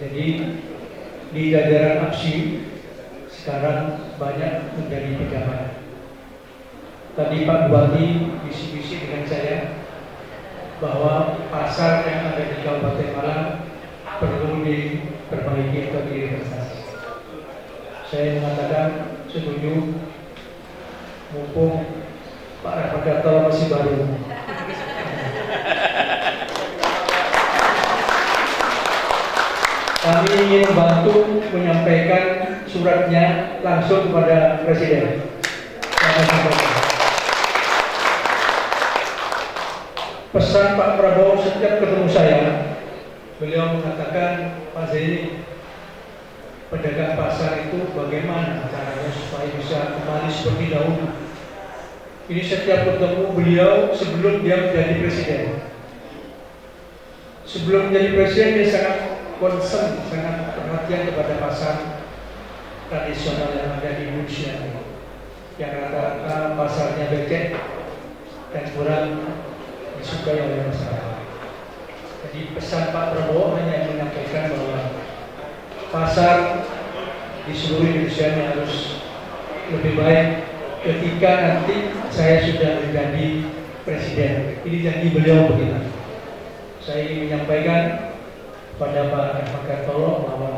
Jadi di jajaran APSI sekarang banyak menjadi pejabat. Tadi Pak Bupati bisik-bisik dengan saya bahwa pasar yang ada di Kabupaten Malang perlu diperbaiki atau direvitalisasi. Saya mengatakan setuju, mumpung Pak Rahmat Kartolo masih baru. Kami ingin membantu menyampaikan suratnya langsung kepada Presiden. Pesan Pak Prabowo setiap ketemu saya, beliau mengatakan, Pak Zaini, pedagang pasar itu bagaimana caranya supaya bisa kembali seperti dahulu. Ini setiap ketemu beliau sebelum dia menjadi presiden. Sebelum menjadi presiden dia sangat concern, sangat perhatian kepada pasar tradisional yang ada di Indonesia, yang rata-rata pasarnya becek dan kurang disukai oleh masyarakat. Jadi pesan Pak Prabowo hanya menyampaikan bahwa pasar di seluruh Indonesia harus lebih baik ketika nanti saya sudah menjadi presiden. Ini janji beliau begitu. Saya ingin menyampaikan kepada Pak Rahmat Kartolo bahwa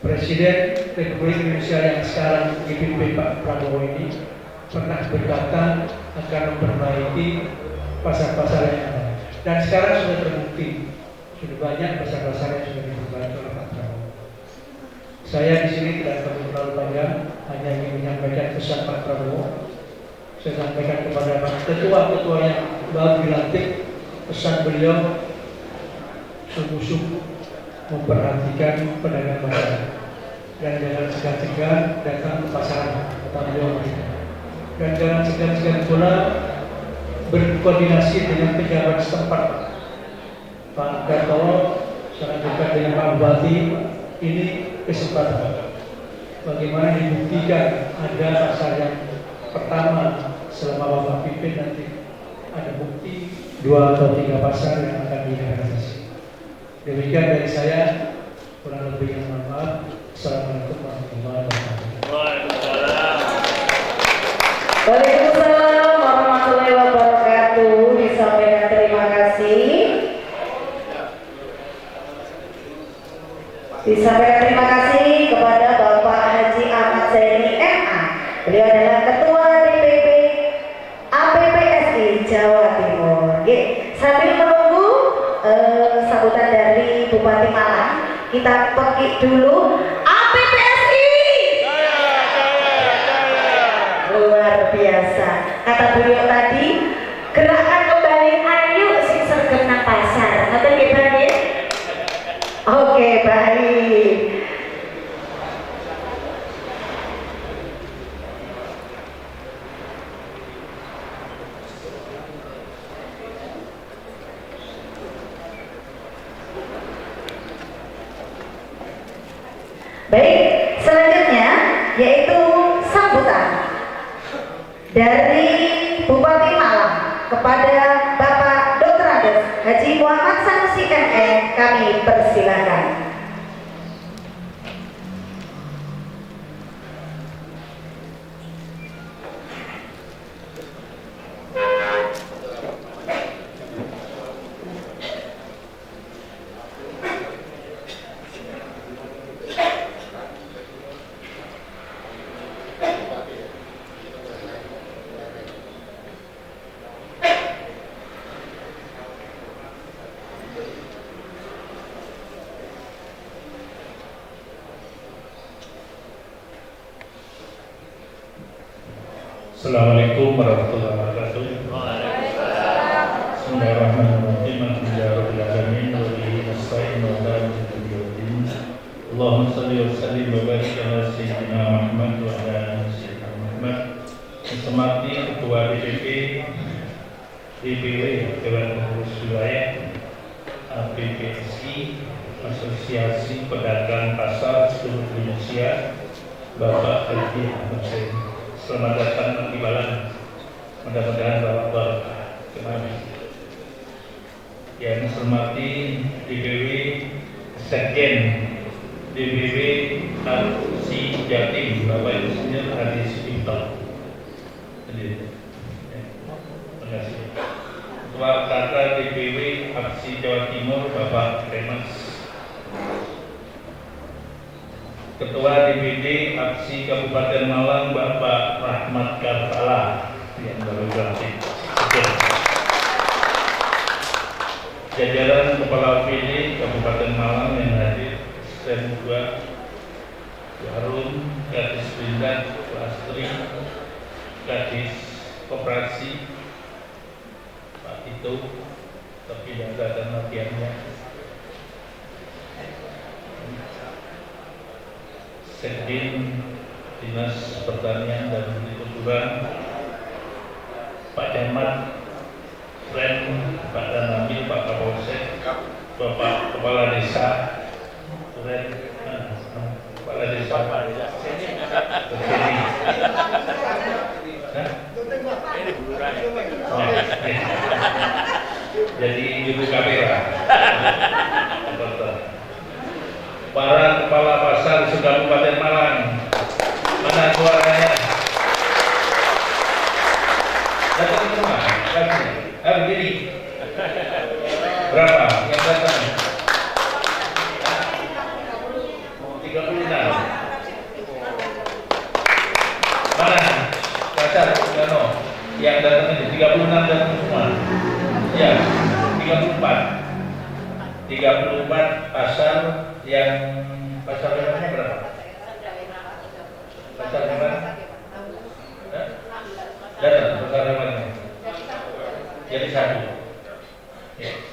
Presiden Republik Indonesia yang sekarang dipimpin Pak Prabowo ini pernah berkata akan memperbaiki pasar-pasar yang ada. Dan sekarang sudah terbukti, sudah banyak pasar-pasar yang sudah diperbaiki oleh Pak Prabowo. Saya di sini tidak perlu terlalu panjang, hanya ingin menyampaikan pesan Pak Prabowo. Saya sampaikan kepada Pak ketua-ketua yang baru dilantik, pesan beliau sungguh-sungguh memperhatikan pedagang pasar dan jangan segan-segan datang ke pasar, kata beliau. Dan jangan segan-segan pula berkoordinasi dengan pejabat setempat. Pak Kartolo sangat dekat dengan Pak Bupati. Ini kesempatan bagaimana dibuktikan ada pasar yang pertama selama Bapak pimpin, nanti ada bukti 2 atau 3 pasar yang akan direalisasi. Demikian dari saya, kurang lebih yang mohon maaf. Assalamualaikum warahmatullahi wabarakatuh. Waalaikumsalam warahmatullahi wabarakatuh. Disampaikan terima kasih. Disampaikan terima kasih kepada Bapak Haji Ahmad Zaini MA. Beliau adalah Ketua DPP APPSI Jawa Timur. Sambil menunggu sambutan dari Bupati Malang, kita pergi dulu. APPSI luar biasa. Kata beliau tadi, gerakan kembali ayo sing sergap nang pasar. Ngoten nggih, Pak nggih? Oke, baik. Baik, selanjutnya yaitu sambutan dari Bupati Malang kepada Bapak Dr. Andes Haji Haji Muhammad Sanusi MM kami persilakan. Assalamualaikum warahmatullahi wabarakatuh. Bismillahirrahmanirrahim. Alhamdulillahirabbil alamin wa bihi nasta'in wa ala alihi Allahumma shalli wa sallim wa barik ala sayyidina Muhammad wa ala ali sayyidina Muhammad. Semati Ketua DPP DPW Dewan Pengurus Wilayah APPSI Asosiasi Pedagang Pasar Seluruh Indonesia Bapak Haji Ahmad Said. Selamat datang di Balang. Mudah-mudahan bawa berkah kemari. Yang hormati DPW Sekjen DPW APSI Jatim Bapak Insinyur Hadi Sucipto. Terima kasih. Ketua Kata DPW APSI Jawa Timur Bapak Remas. Ketua DPD APSI Kabupaten Malang Bapak Rahmat Kartala yang baru dilantik. Jajaran Kepala OPD Kabupaten Malang yang hadir, Sen 2 Jarum, Kadis Bintang, Lastri, Kadis Koperasi, Pak Tito, tapi yang datang latihannya. Sekjen Dinas Pertanian dan Hortikultura, Pak Camat, Ren, Pak Danamil, Pak Kapolsek, Bapak Kepala Desa, Ren, Kepala Desa, jadi Ibu Kamera. Para kepala pasar di Kabupaten Malang, mana suaranya? Datang semua, begini. Berapa yang datang? 36. Mana? Pasar Gano yang datang ini 36 datang semua. Ya, 34 pasar yang pasar hewannya berapa? Pasar hewan? Datang pasar hewannya. Jadi 1. Ya.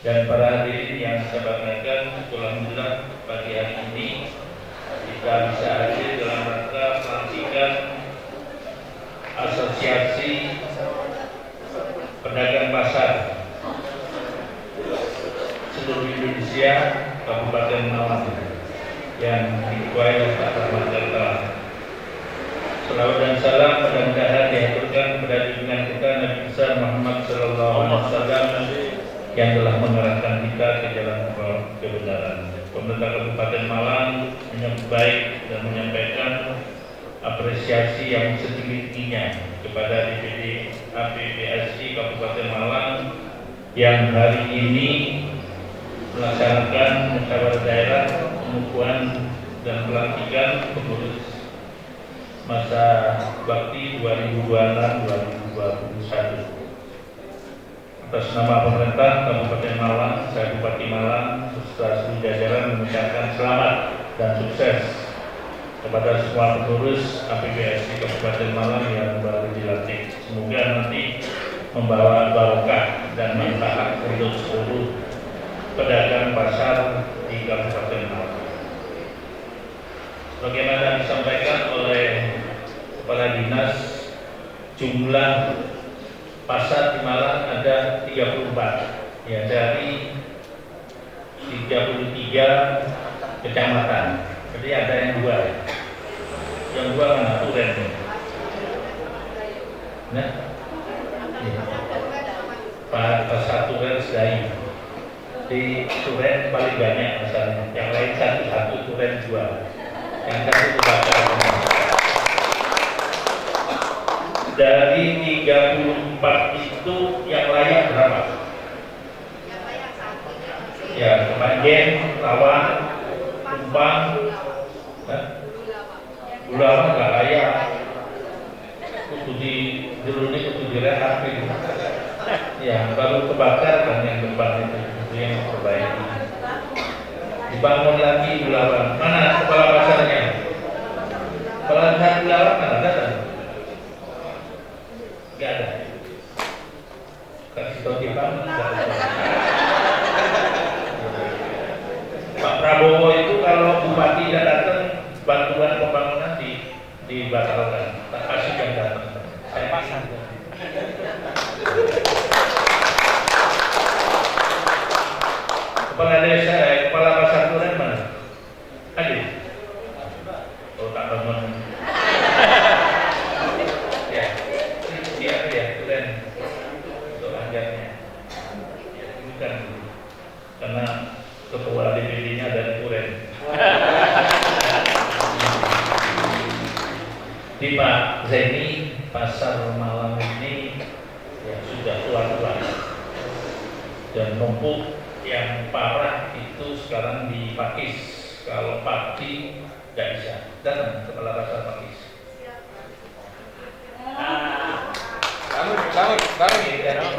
Dan para hadirin yang saya banggakan, alhamdulillah pagi hari ini kita bisa hadir dalam rangka pelantikan Asosiasi Pedagang Pasar Seluruh Indonesia Kabupaten Malang yang diketuai oleh Pak Rahmat Kartala. Salawat dan salam mudah-mudahan dihaturkan kepada junjungan kita Nabi besar Muhammad Sallallahu Alaihi Wasallam yang telah mengarahkan kita ke jalan kebenaran. Pemerintah Kabupaten Malang menyambut baik dan menyampaikan apresiasi yang setinggi-tingginya kepada DPD APPSI Kabupaten Malang yang hari ini melaksanakan musyawarah daerah pengukuhan dan pelantikan pengurus masa bakti 2026-2021. Atas nama pemerintah Kabupaten Malang, saya Bupati Malang, beserta seluruh jajaran mengucapkan selamat dan sukses kepada semua pengurus APPSI Kabupaten Malang yang baru dilantik. Semoga nanti membawa barokah dan manfaat untuk seluruh pedagang pasar di Kabupaten Malang. Bagaimana disampaikan oleh Kepala Dinas, jumlah pasar di Malang ada 34, ya, dari 33 kecamatan. Jadi ada yang 2, yang 2 mana Turen? Nah, ya. satu sedai. Di Turen paling banyak misalnya, yang lain satu Turen jual, yang satu bakar. Dari 34 itu yang layak berapa? Ya, Kepanjen, Lawan, Kumpang, Gulawan nggak layak. Kudu di jeruni, kudu direhab itu. Ya, baru kebakar kan yang depan itu yang perbaiki. Dibangun lagi Gulawan. Mana kepala pasarnya? Kepala pasar Gulawan mana datang? Gak ada. Kasih tahu di bangun. Pak Prabowo itu kalau bupati tidak datang, bantuan pembangunan dibatalkan. Tak kasih yang datang. Saya pasang. Kepala desa, kepala pasar Turen mana? Ada? Oh, tak bangun. Ya, Turen untuk anggarannya. Bukan, karena ketua DPD-nya dari Turen. Di Pak Zeni, pasar malam ini ya sudah tua-tua dan numpuk. Yang parah itu sekarang di Pakis. Kalau pagi nggak bisa datang kepala pasar Pakis.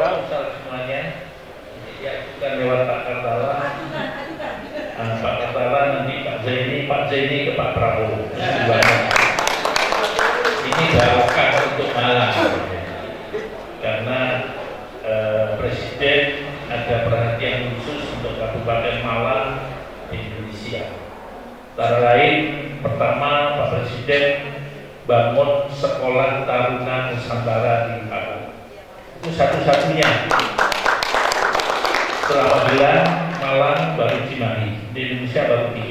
Bangun semuanya. Ya bukan lewat Pak Kartala. Pak Kartala nanti Pak Zaini ke Pak Prabowo. Ini barokah untuk Malang. Karena Presiden ada perhatian khusus untuk Kabupaten Malang di Indonesia. Antara lain, pertama Pak Presiden bangun sekolah taruna Nusantara di Malang. Itu satu-satunya. Setelah Magelang, Malang baru Cimahi. Di Indonesia baru 3.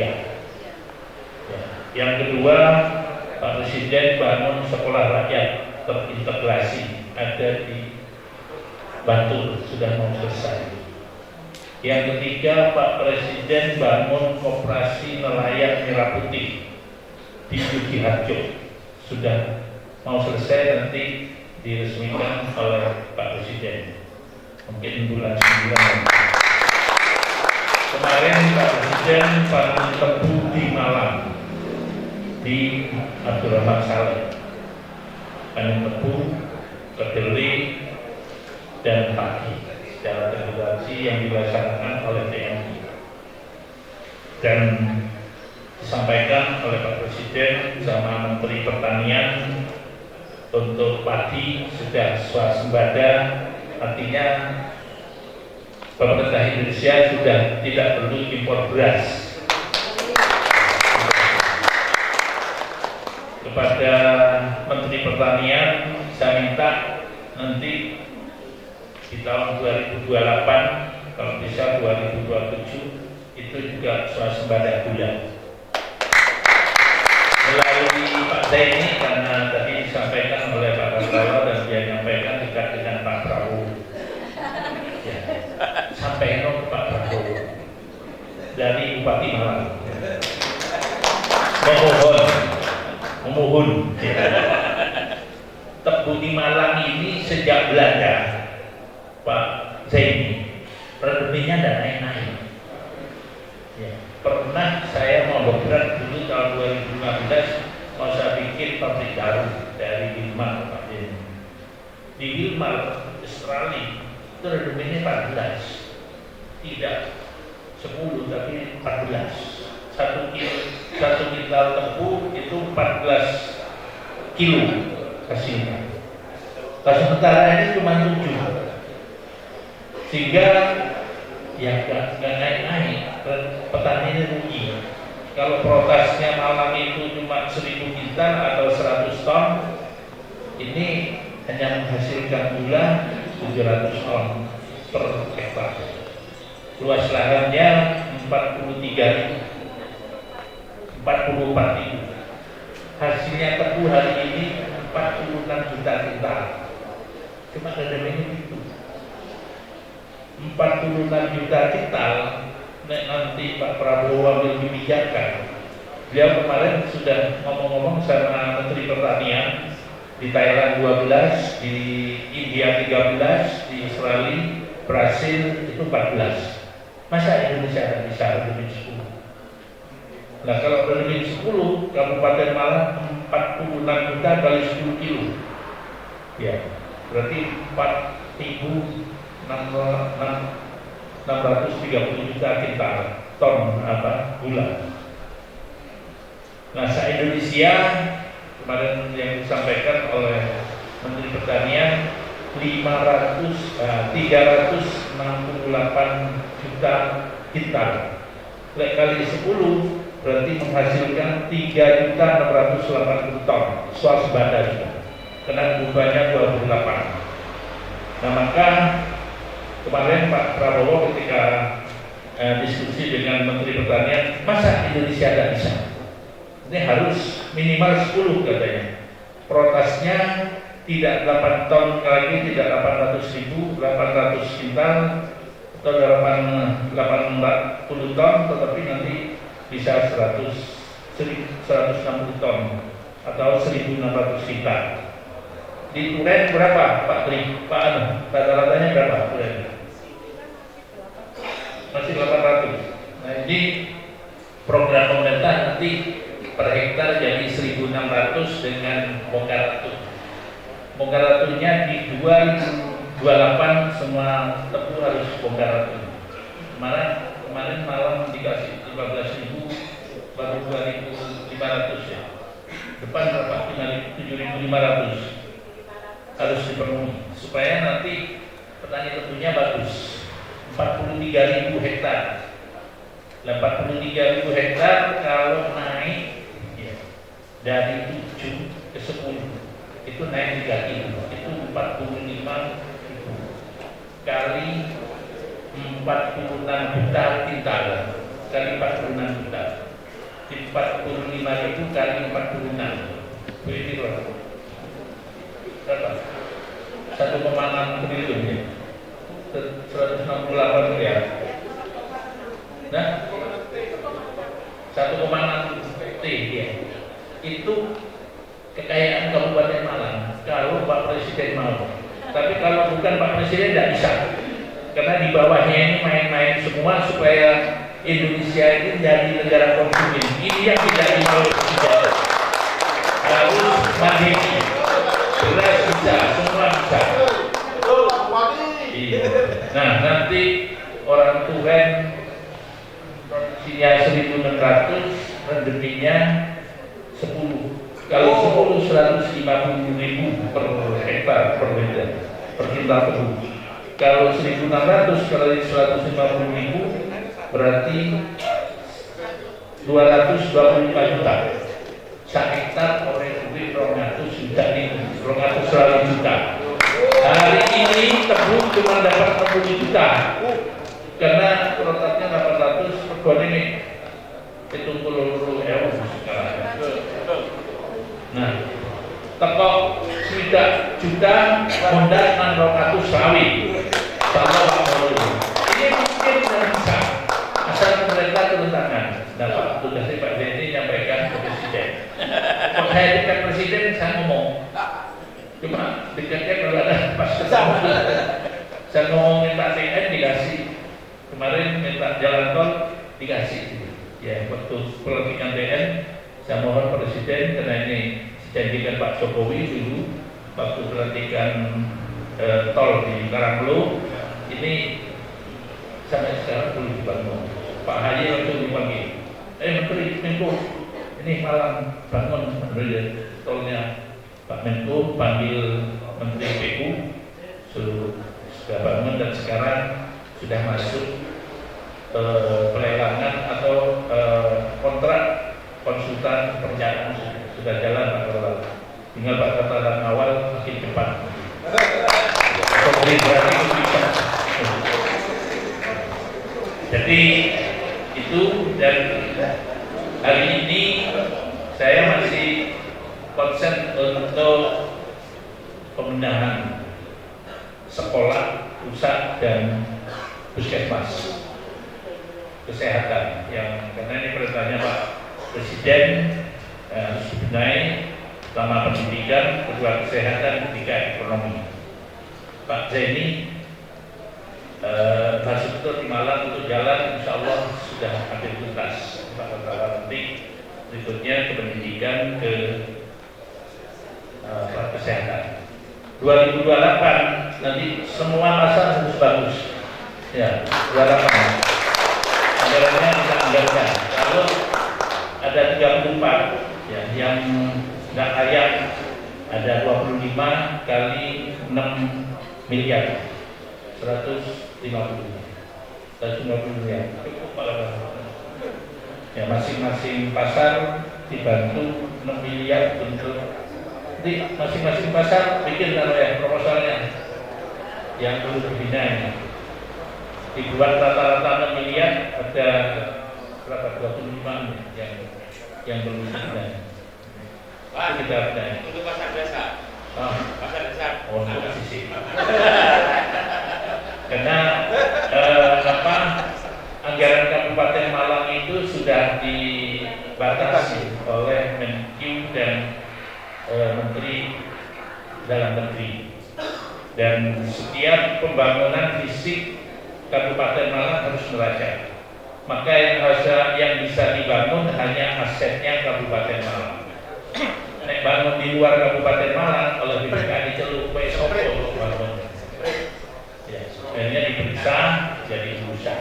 Ya. Yang kedua, Pak Presiden bangun sekolah rakyat terintegrasi ada di Bantul, sudah mau selesai. Yang ketiga, Pak Presiden bangun koperasi nelayan merah putih di Sugiharjo, sudah mau selesai, nanti diresmikan oleh Pak Presiden mungkin bulan 9. Kemarin Pak Presiden bangun tebu di Malang di Abdurrahman Saleh, panen tebu, kedelai dan padi secara integrasi yang dilaksanakan oleh TNI dan disampaikan oleh Pak Presiden bersama Menteri Pertanian untuk padi sudah swasembada, artinya pemerintah Indonesia sudah tidak perlu impor beras. Kepada Menteri Pertanian saya minta nanti di tahun 2028 kalau bisa 2027 itu juga swasembada gula melalui Pak Zaini, karena tadi disampaikan oleh Pak Prabowo dan dia menyampaikan dekat dengan Pak Prabowo ya, sampai ke Pak Prabowo dari Bupati Malang memohon ya. Tebu di Malang ini sejak Belanda Pak Zaini, produknya tidak naik-naik. Ya, pernah saya mau bergerak dulu tahun 2015, mau saya bikin pabrik baru dari Wilmar Pak Zaini. Di Wilmar, Australia, itu produknya 14, tidak 10 tapi 14. Satu kintal tebu itu 14 kilo hasilnya. Sementara ini cuma 7. Sehingga ya nggak naik-naik, petani ini rugi. Kalau protesnya Malang itu cuma 1000 kintal atau 100 ton, ini hanya menghasilkan gula 700 ton per hektar. Luas lahannya 44.000. Hasilnya tebu hari ini 46 juta kintal. Cuma ada ini itu. 46 juta kintal. Nek nanti Pak Prabowo ambil kebijakan, beliau kemarin sudah ngomong-ngomong sama Menteri Pertanian di Thailand 12, di India 13, di Australia, Brasil itu 14. Masa Indonesia bisa lebih 10? Nah kalau lebih 10, Kabupaten Malang 46 juta kali 10 kilo, ya berarti 630 juta kintal ton gula. Nah, se-Indonesia kemarin yang disampaikan oleh Menteri Pertanian 368 juta kintal. Kali 10 berarti menghasilkan 3.680 ton swasembada juga. Kena bebannya 28. Nah, maka kemarin Pak Prabowo ketika diskusi dengan Menteri Pertanian, masa Indonesia tidak bisa? Ini harus minimal 10 katanya. Protasnya tidak 8 ton lagi, tidak 800.000, 800 kintal atau 80 ton, tetapi nanti bisa 160 ton atau 1.600 kintal. Di Turen berapa Pak Tri? Pak rata-ratanya berapa Turen? Masih 800. Nah ini program pemerintah nanti per hektar jadi 1.600 dengan bongkar ratu. Bongkar ratunya di 2028 semua tebu harus bongkar ratu. Kemarin malam dikasih 15.000, baru 2.500 ya. Depan berapa? 7.500 harus dipenuhi supaya nanti petani tebunya bagus. 43.000 hektar. 43.000 hektar kalau naik ya, dari 7 ke 10 itu naik 3 kilo, itu 45.000 kali 46 juta kintal kali 46 juta, 45.000 kali 46 berarti berapa? 1,6 triliun ya, 168 miliar. Nah, 1,6 T ya. Itu kekayaan Kabupaten Malang kalau Pak Presiden mau. Tapi kalau bukan Pak Presiden tidak bisa. Karena di bawahnya ini main-main semua supaya Indonesia ini jadi negara konsumen. Ini yang tidak dimau Presiden. Harus mandiri. Beras bisa, semua bisa. Iya. Nah, nanti orang Turen produksinya 1.600, rendeminya 10. Kalau 10 150.000 per hektar per meter per kintal tebu. Kalau 1.600 kali 150.000 berarti 225 juta. Sak hektar oleh duit 200 juta ini, 200 juta. Hari ini tebu cuma dapat 60 juta. Karena prototnya 800 per ini itu 10.000 sekarang. Nah, teko 3 juta modal 600 sawit. Kalau ini mungkin bisa asal pemerintah turun tangan. Dapat tugasnya Pak Deni menyampaikan ke Presiden. Kalau saya dekat Presiden saya ngomong, cuma dekatnya kalau ada pas ketemu saya ngomongin Pak TN dikasih. Kemarin minta jalan tol dikasih. Ya, waktu pelantikan TN saya mohon Presiden, karena ini dijanjikan Pak Jokowi dulu waktu pelantikan tol di Karanglo, ini sampai sekarang belum dibangun. Pak Haji langsung dipanggil, Menteri Menko, ini malam bangun tolnya. Pak Menko panggil Menteri PU, sudah bangun dan sekarang sudah masuk pelelangan atau kontrak konsultan perencanaan sudah jalan Pak Ketua. Tinggal Pak Ketua awal makin cepat. Jadi itu, dan hari ini saya masih konsen untuk pembenahan sekolah, pusat dan puskesmas kesehatan yang karena ini perintahnya Pak Presiden harus dibenahi, pertama pendidikan, kedua kesehatan, ketiga ekonomi. Pak Zaini infrastruktur di Malang untuk jalan insya Allah sudah hampir tuntas. Pak nanti berikutnya ke pendidikan, ke kesehatan. 2028 nanti semua pasar harus bagus. Ya, 28. Anggarannya kita anggarkan. Kalau ada 34 ya, yang nggak layak ada 25 kali 6 miliar 150 miliar. Ya, masing-masing pasar dibantu 6 miliar untuk di masing-masing pasar bikin ya proposalnya yang perlu dibina ini. Dibuat rata-rata 6 miliar, ada berapa 25 yang perlu dibina. Pak, Itu kita bina. untuk pasar desa. Pasar desa. Untuk sisi. Karena anggaran Kabupaten Malang itu sudah dibatasi oleh Menq dan Menteri Dalam Negeri, dan setiap pembangunan fisik Kabupaten Malang harus neraca. Maka yang bisa dibangun hanya asetnya Kabupaten Malang. Nek bangun di luar Kabupaten Malang oleh BPK diceluk Sopo bangun. Ya, akhirnya diperiksa jadi rusak.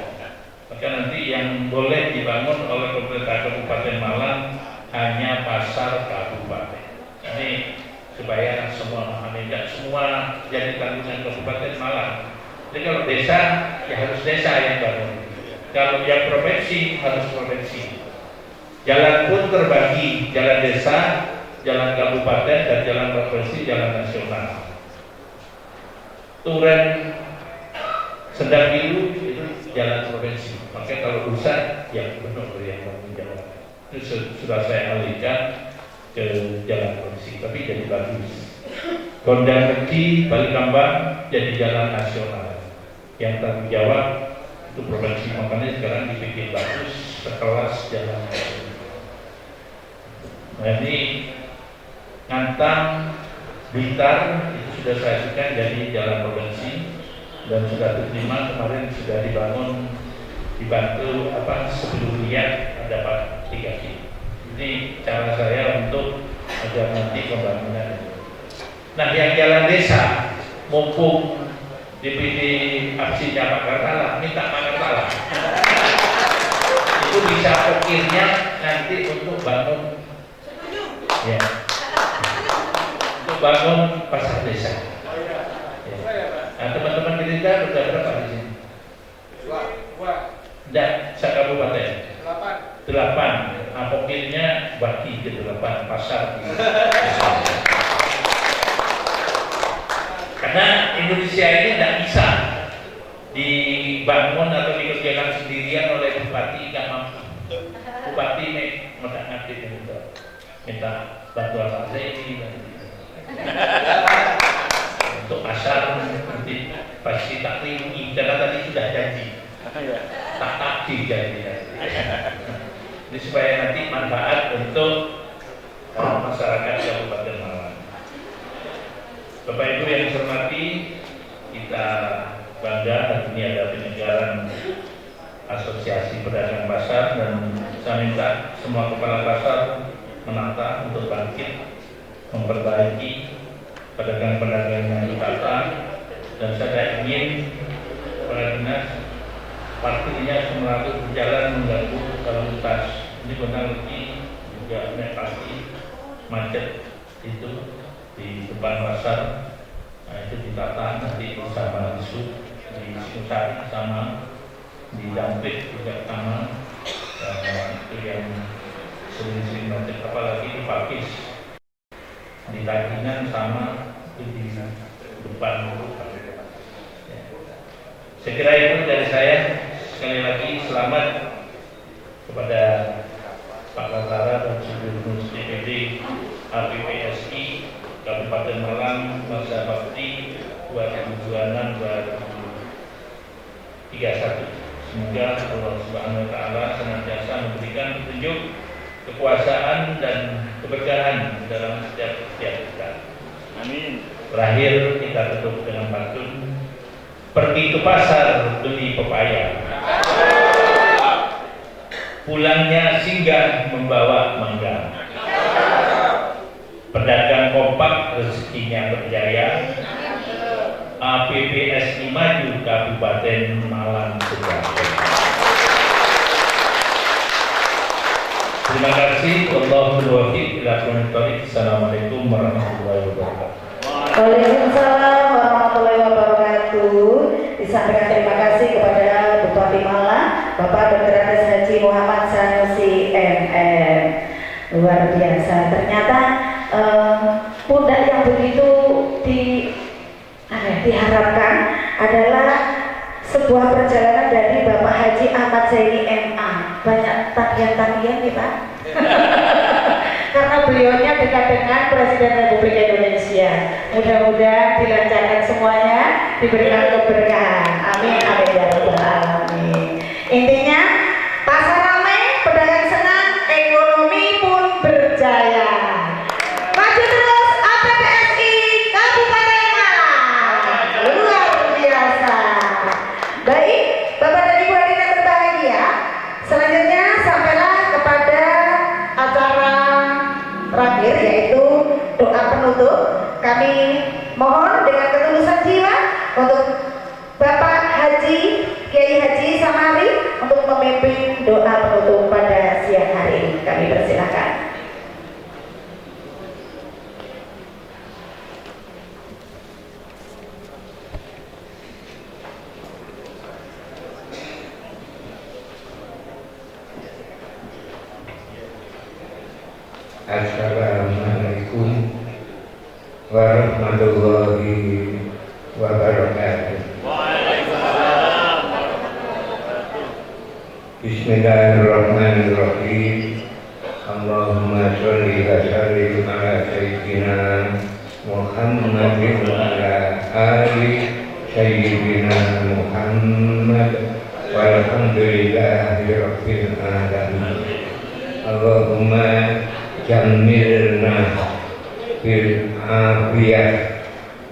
Maka nanti yang boleh dibangun oleh pemerintah Kabupaten Malang hanya pasar kabupaten. Ini supaya semua memahami, tidak semua jadi tanggungan Kabupaten Malang. Jadi kalau desa, ya harus desa yang bangun. Kalau yang provinsi, harus provinsi. Jalan pun terbagi, jalan desa, jalan kabupaten, dan jalan provinsi, jalan nasional. Turen Sendang Biru itu jalan provinsi. Makanya kalau rusak, ya gubernur yang tanggung jawab. Itu sudah saya alihkan ke jalan provinsi, tapi jadi bagus. Gondang Regi, Balikambang jadi jalan nasional. Yang tanggung jawab itu provinsi, makanya sekarang dibikin bagus sekelas jalan nasional. Nah ini Ngantang, Blitar itu sudah saya ajukan jadi jalan provinsi dan sudah diterima, kemarin sudah dibantu sebelum lihat ada Pak 3 kilo. Ini cara saya untuk agar nanti pembangunan. Nah yang jalan desa, mumpung DPD aksinya Pak Kartala, minta Pak Kartala itu bisa pokirnya nanti untuk bangun, ya, untuk bangun pasar desa. Ya. Nah teman-teman Gerindra sudah berapa di sini? 2. Tidak, sekabupaten 8. Nah, pokirnya bagi ke 8 pasar. Karena Indonesia ini tidak bisa dibangun atau dikerjakan sendirian oleh bupati, nggak mampu. Bupati minta bantuan Pak Zaini untuk pasar nanti pasti tak tinggi karena tadi sudah janji tak tagih janji. Ini supaya nanti manfaat untuk masyarakat Kabupaten Malang. Bapak Ibu yang saya hormati, kita bangga hari ini ada penyelenggaraan Asosiasi Pedagang Pasar, dan saya minta semua kepala pasar menata untuk bangkit, memperbaiki pedagang-pedagang yang ditata, dan saya ingin kepala dinas parkirnya selalu berjalan mengganggu lalu lintas. Ini benar lagi juga pasti macet itu di depan pasar. Nah, itu ditata nanti bersama isu di Singosari sama di Dampit juga sama. Itu yang sering-sering macet, apalagi di Pakis, di Taginan sama di depan. Ya. Saya kira itu dari saya. Sekali lagi selamat kepada Pak Latara dan seluruh DPD APPSI Kabupaten Malang masa bakti 2026-2028. 31. Semoga Allah Subhanahu wa taala senantiasa memberikan petunjuk, kekuasaan dan keberkahan dalam setiap kita. Amin. Terakhir kita tutup dengan pantun. Pergi ke pasar beli pepaya, pulangnya singgah membawa mangga. Pedagang kompak rezekinya berjaya, APBSI maju Kabupaten Malang Sejahtera. Terima kasih. Wallahul muwaffiq ila aqwamit thoriq. Assalamualaikum warahmatullahi wabarakatuh. Waalaikumsalam warahmatullahi wabarakatuh. Disampaikan terima kasih kepada Bupati Malang, Bapak Dr. Andes Haji Muhammad Sanusi MM. Luar biasa. Ternyata pundak yang begitu diharapkan adalah sebuah perjalanan dari Bapak Haji Ahmad Zaini MA. Banyak tagihan-tagihan nih Pak. Karena beliaunya dekat dengan Presiden Republik Indonesia. Mudah-mudahan dilancarkan semuanya, diberikan keberkahan. Amin, amin ya rabbal alamin. Intinya, pasar ramai, pedagang senang, ekonomi pun berjaya. Maju terus APBSI Kabupaten Malang. Luar biasa. Baik, Bapak dan Ibu hadirin yang berbahagia. Selanjutnya sampailah kepada acara terakhir, yaitu doa penutup. Kami mohon dengan ketulusan jiwa untuk Bapak Haji Kiai Haji Samari untuk memimpin doa penutup pada siang hari ini. Kami persilakan. Assalamualaikum warahmatullahi wabarakatuh. Bismillahirrahmanirrahim. Allahumma sholli wa sallim ala sayyidina Muhammadin wa ala ali sayyidina Muhammad walhamdulillahi rabbil alamin. Allahumma jamilna bil afiyah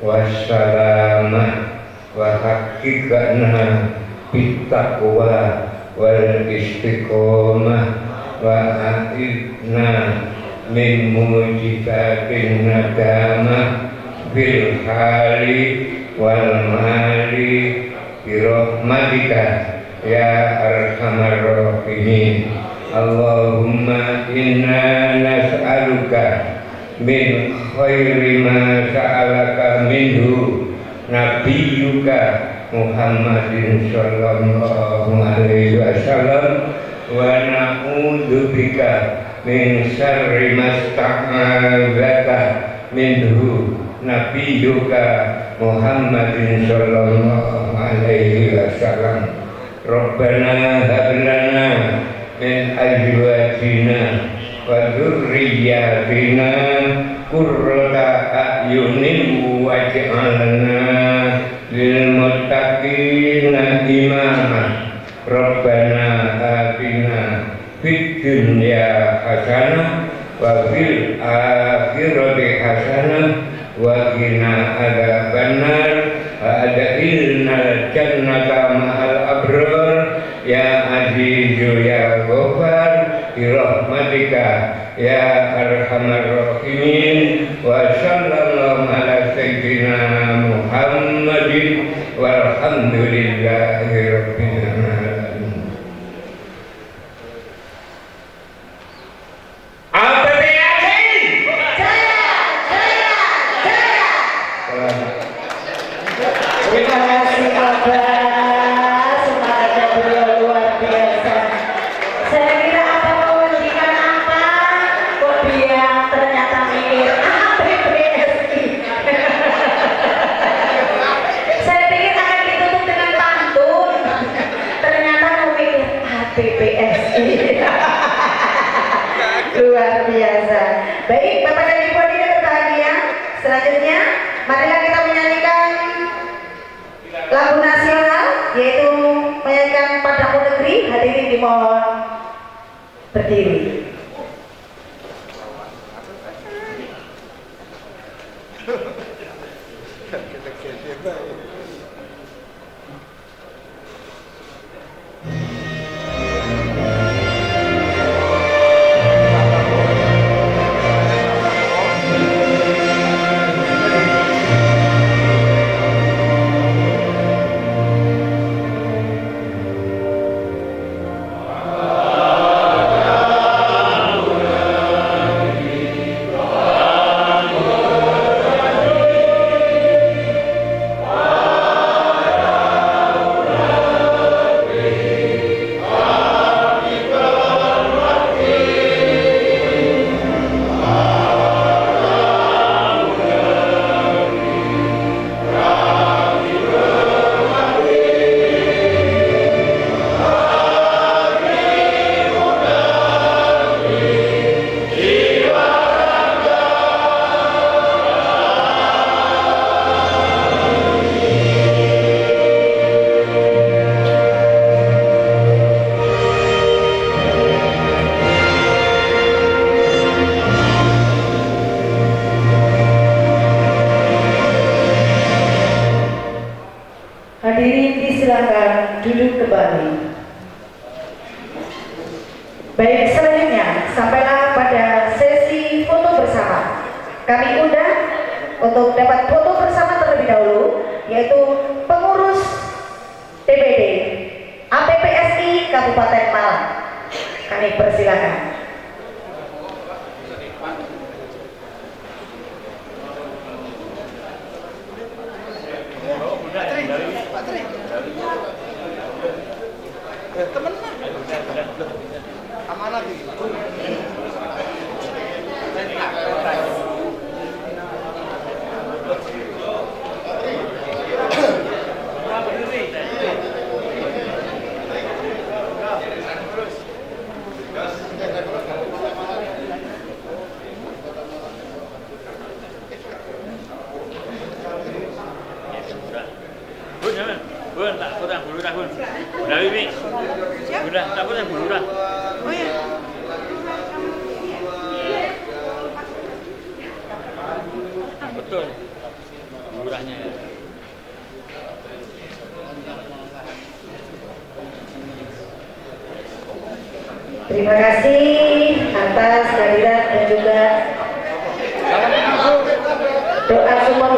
wassalamah wa haqiqatna bit taqwa wal istiqomah wa a'idna min mujibatin nadamah bil hali wal mali birahmatika ya arhamar rahimin. Allahumma inna nas'aluka min khairi ma sa'alaka minhu nabiyyuka Muhammadin sallallahu alaihi wasallam wa na'udzubika min syarri ma sta'adzaka minhu nabiyyuka Muhammadin sallallahu alaihi wasallam. Rabbana hab lana min azwajina wa dzurriyyatina qurrata a'yunin waj'alna lil muttaqina imama. Rabbana atina fid dunya hasanah wa fil akhirati hasanah wa qina adzabannar. Adkhilna jannata ma'al abrar ya azizu ya ghafar bi rahmatika ya arhamar rahimin. Wa sallallahu ala sayyidina Muhammadin walhamdulillahi rabbil alamin. Terima kasih Abah, semangatnya beliau luar biasa. Saya kira apa mewujudkan apa, kok dia ternyata mikir APBSI. Saya pikir akan ditutup dengan pantun, ternyata memikir APBSI. Luar biasa. Baik, Bapak dan Ibu hadirin berbahagia. Selanjutnya, marilah kita menyanyikan lagu nasional, yaitu dimohon berdiri. Hadirin disilakan duduk kembali. Baik, selanjutnya sampailah pada sesi foto bersama. Kami undang untuk dapat foto bersama terlebih dahulu, yaitu pengurus DPD APPSI Kabupaten Malang. Kami persilakan. Bun, tak potong bulu dah bun. Udah Bibi. Udah, tak potong bulu dah. Oh ya. Betul. Murahnya. Terima kasih atas kehadiran dan juga doa semua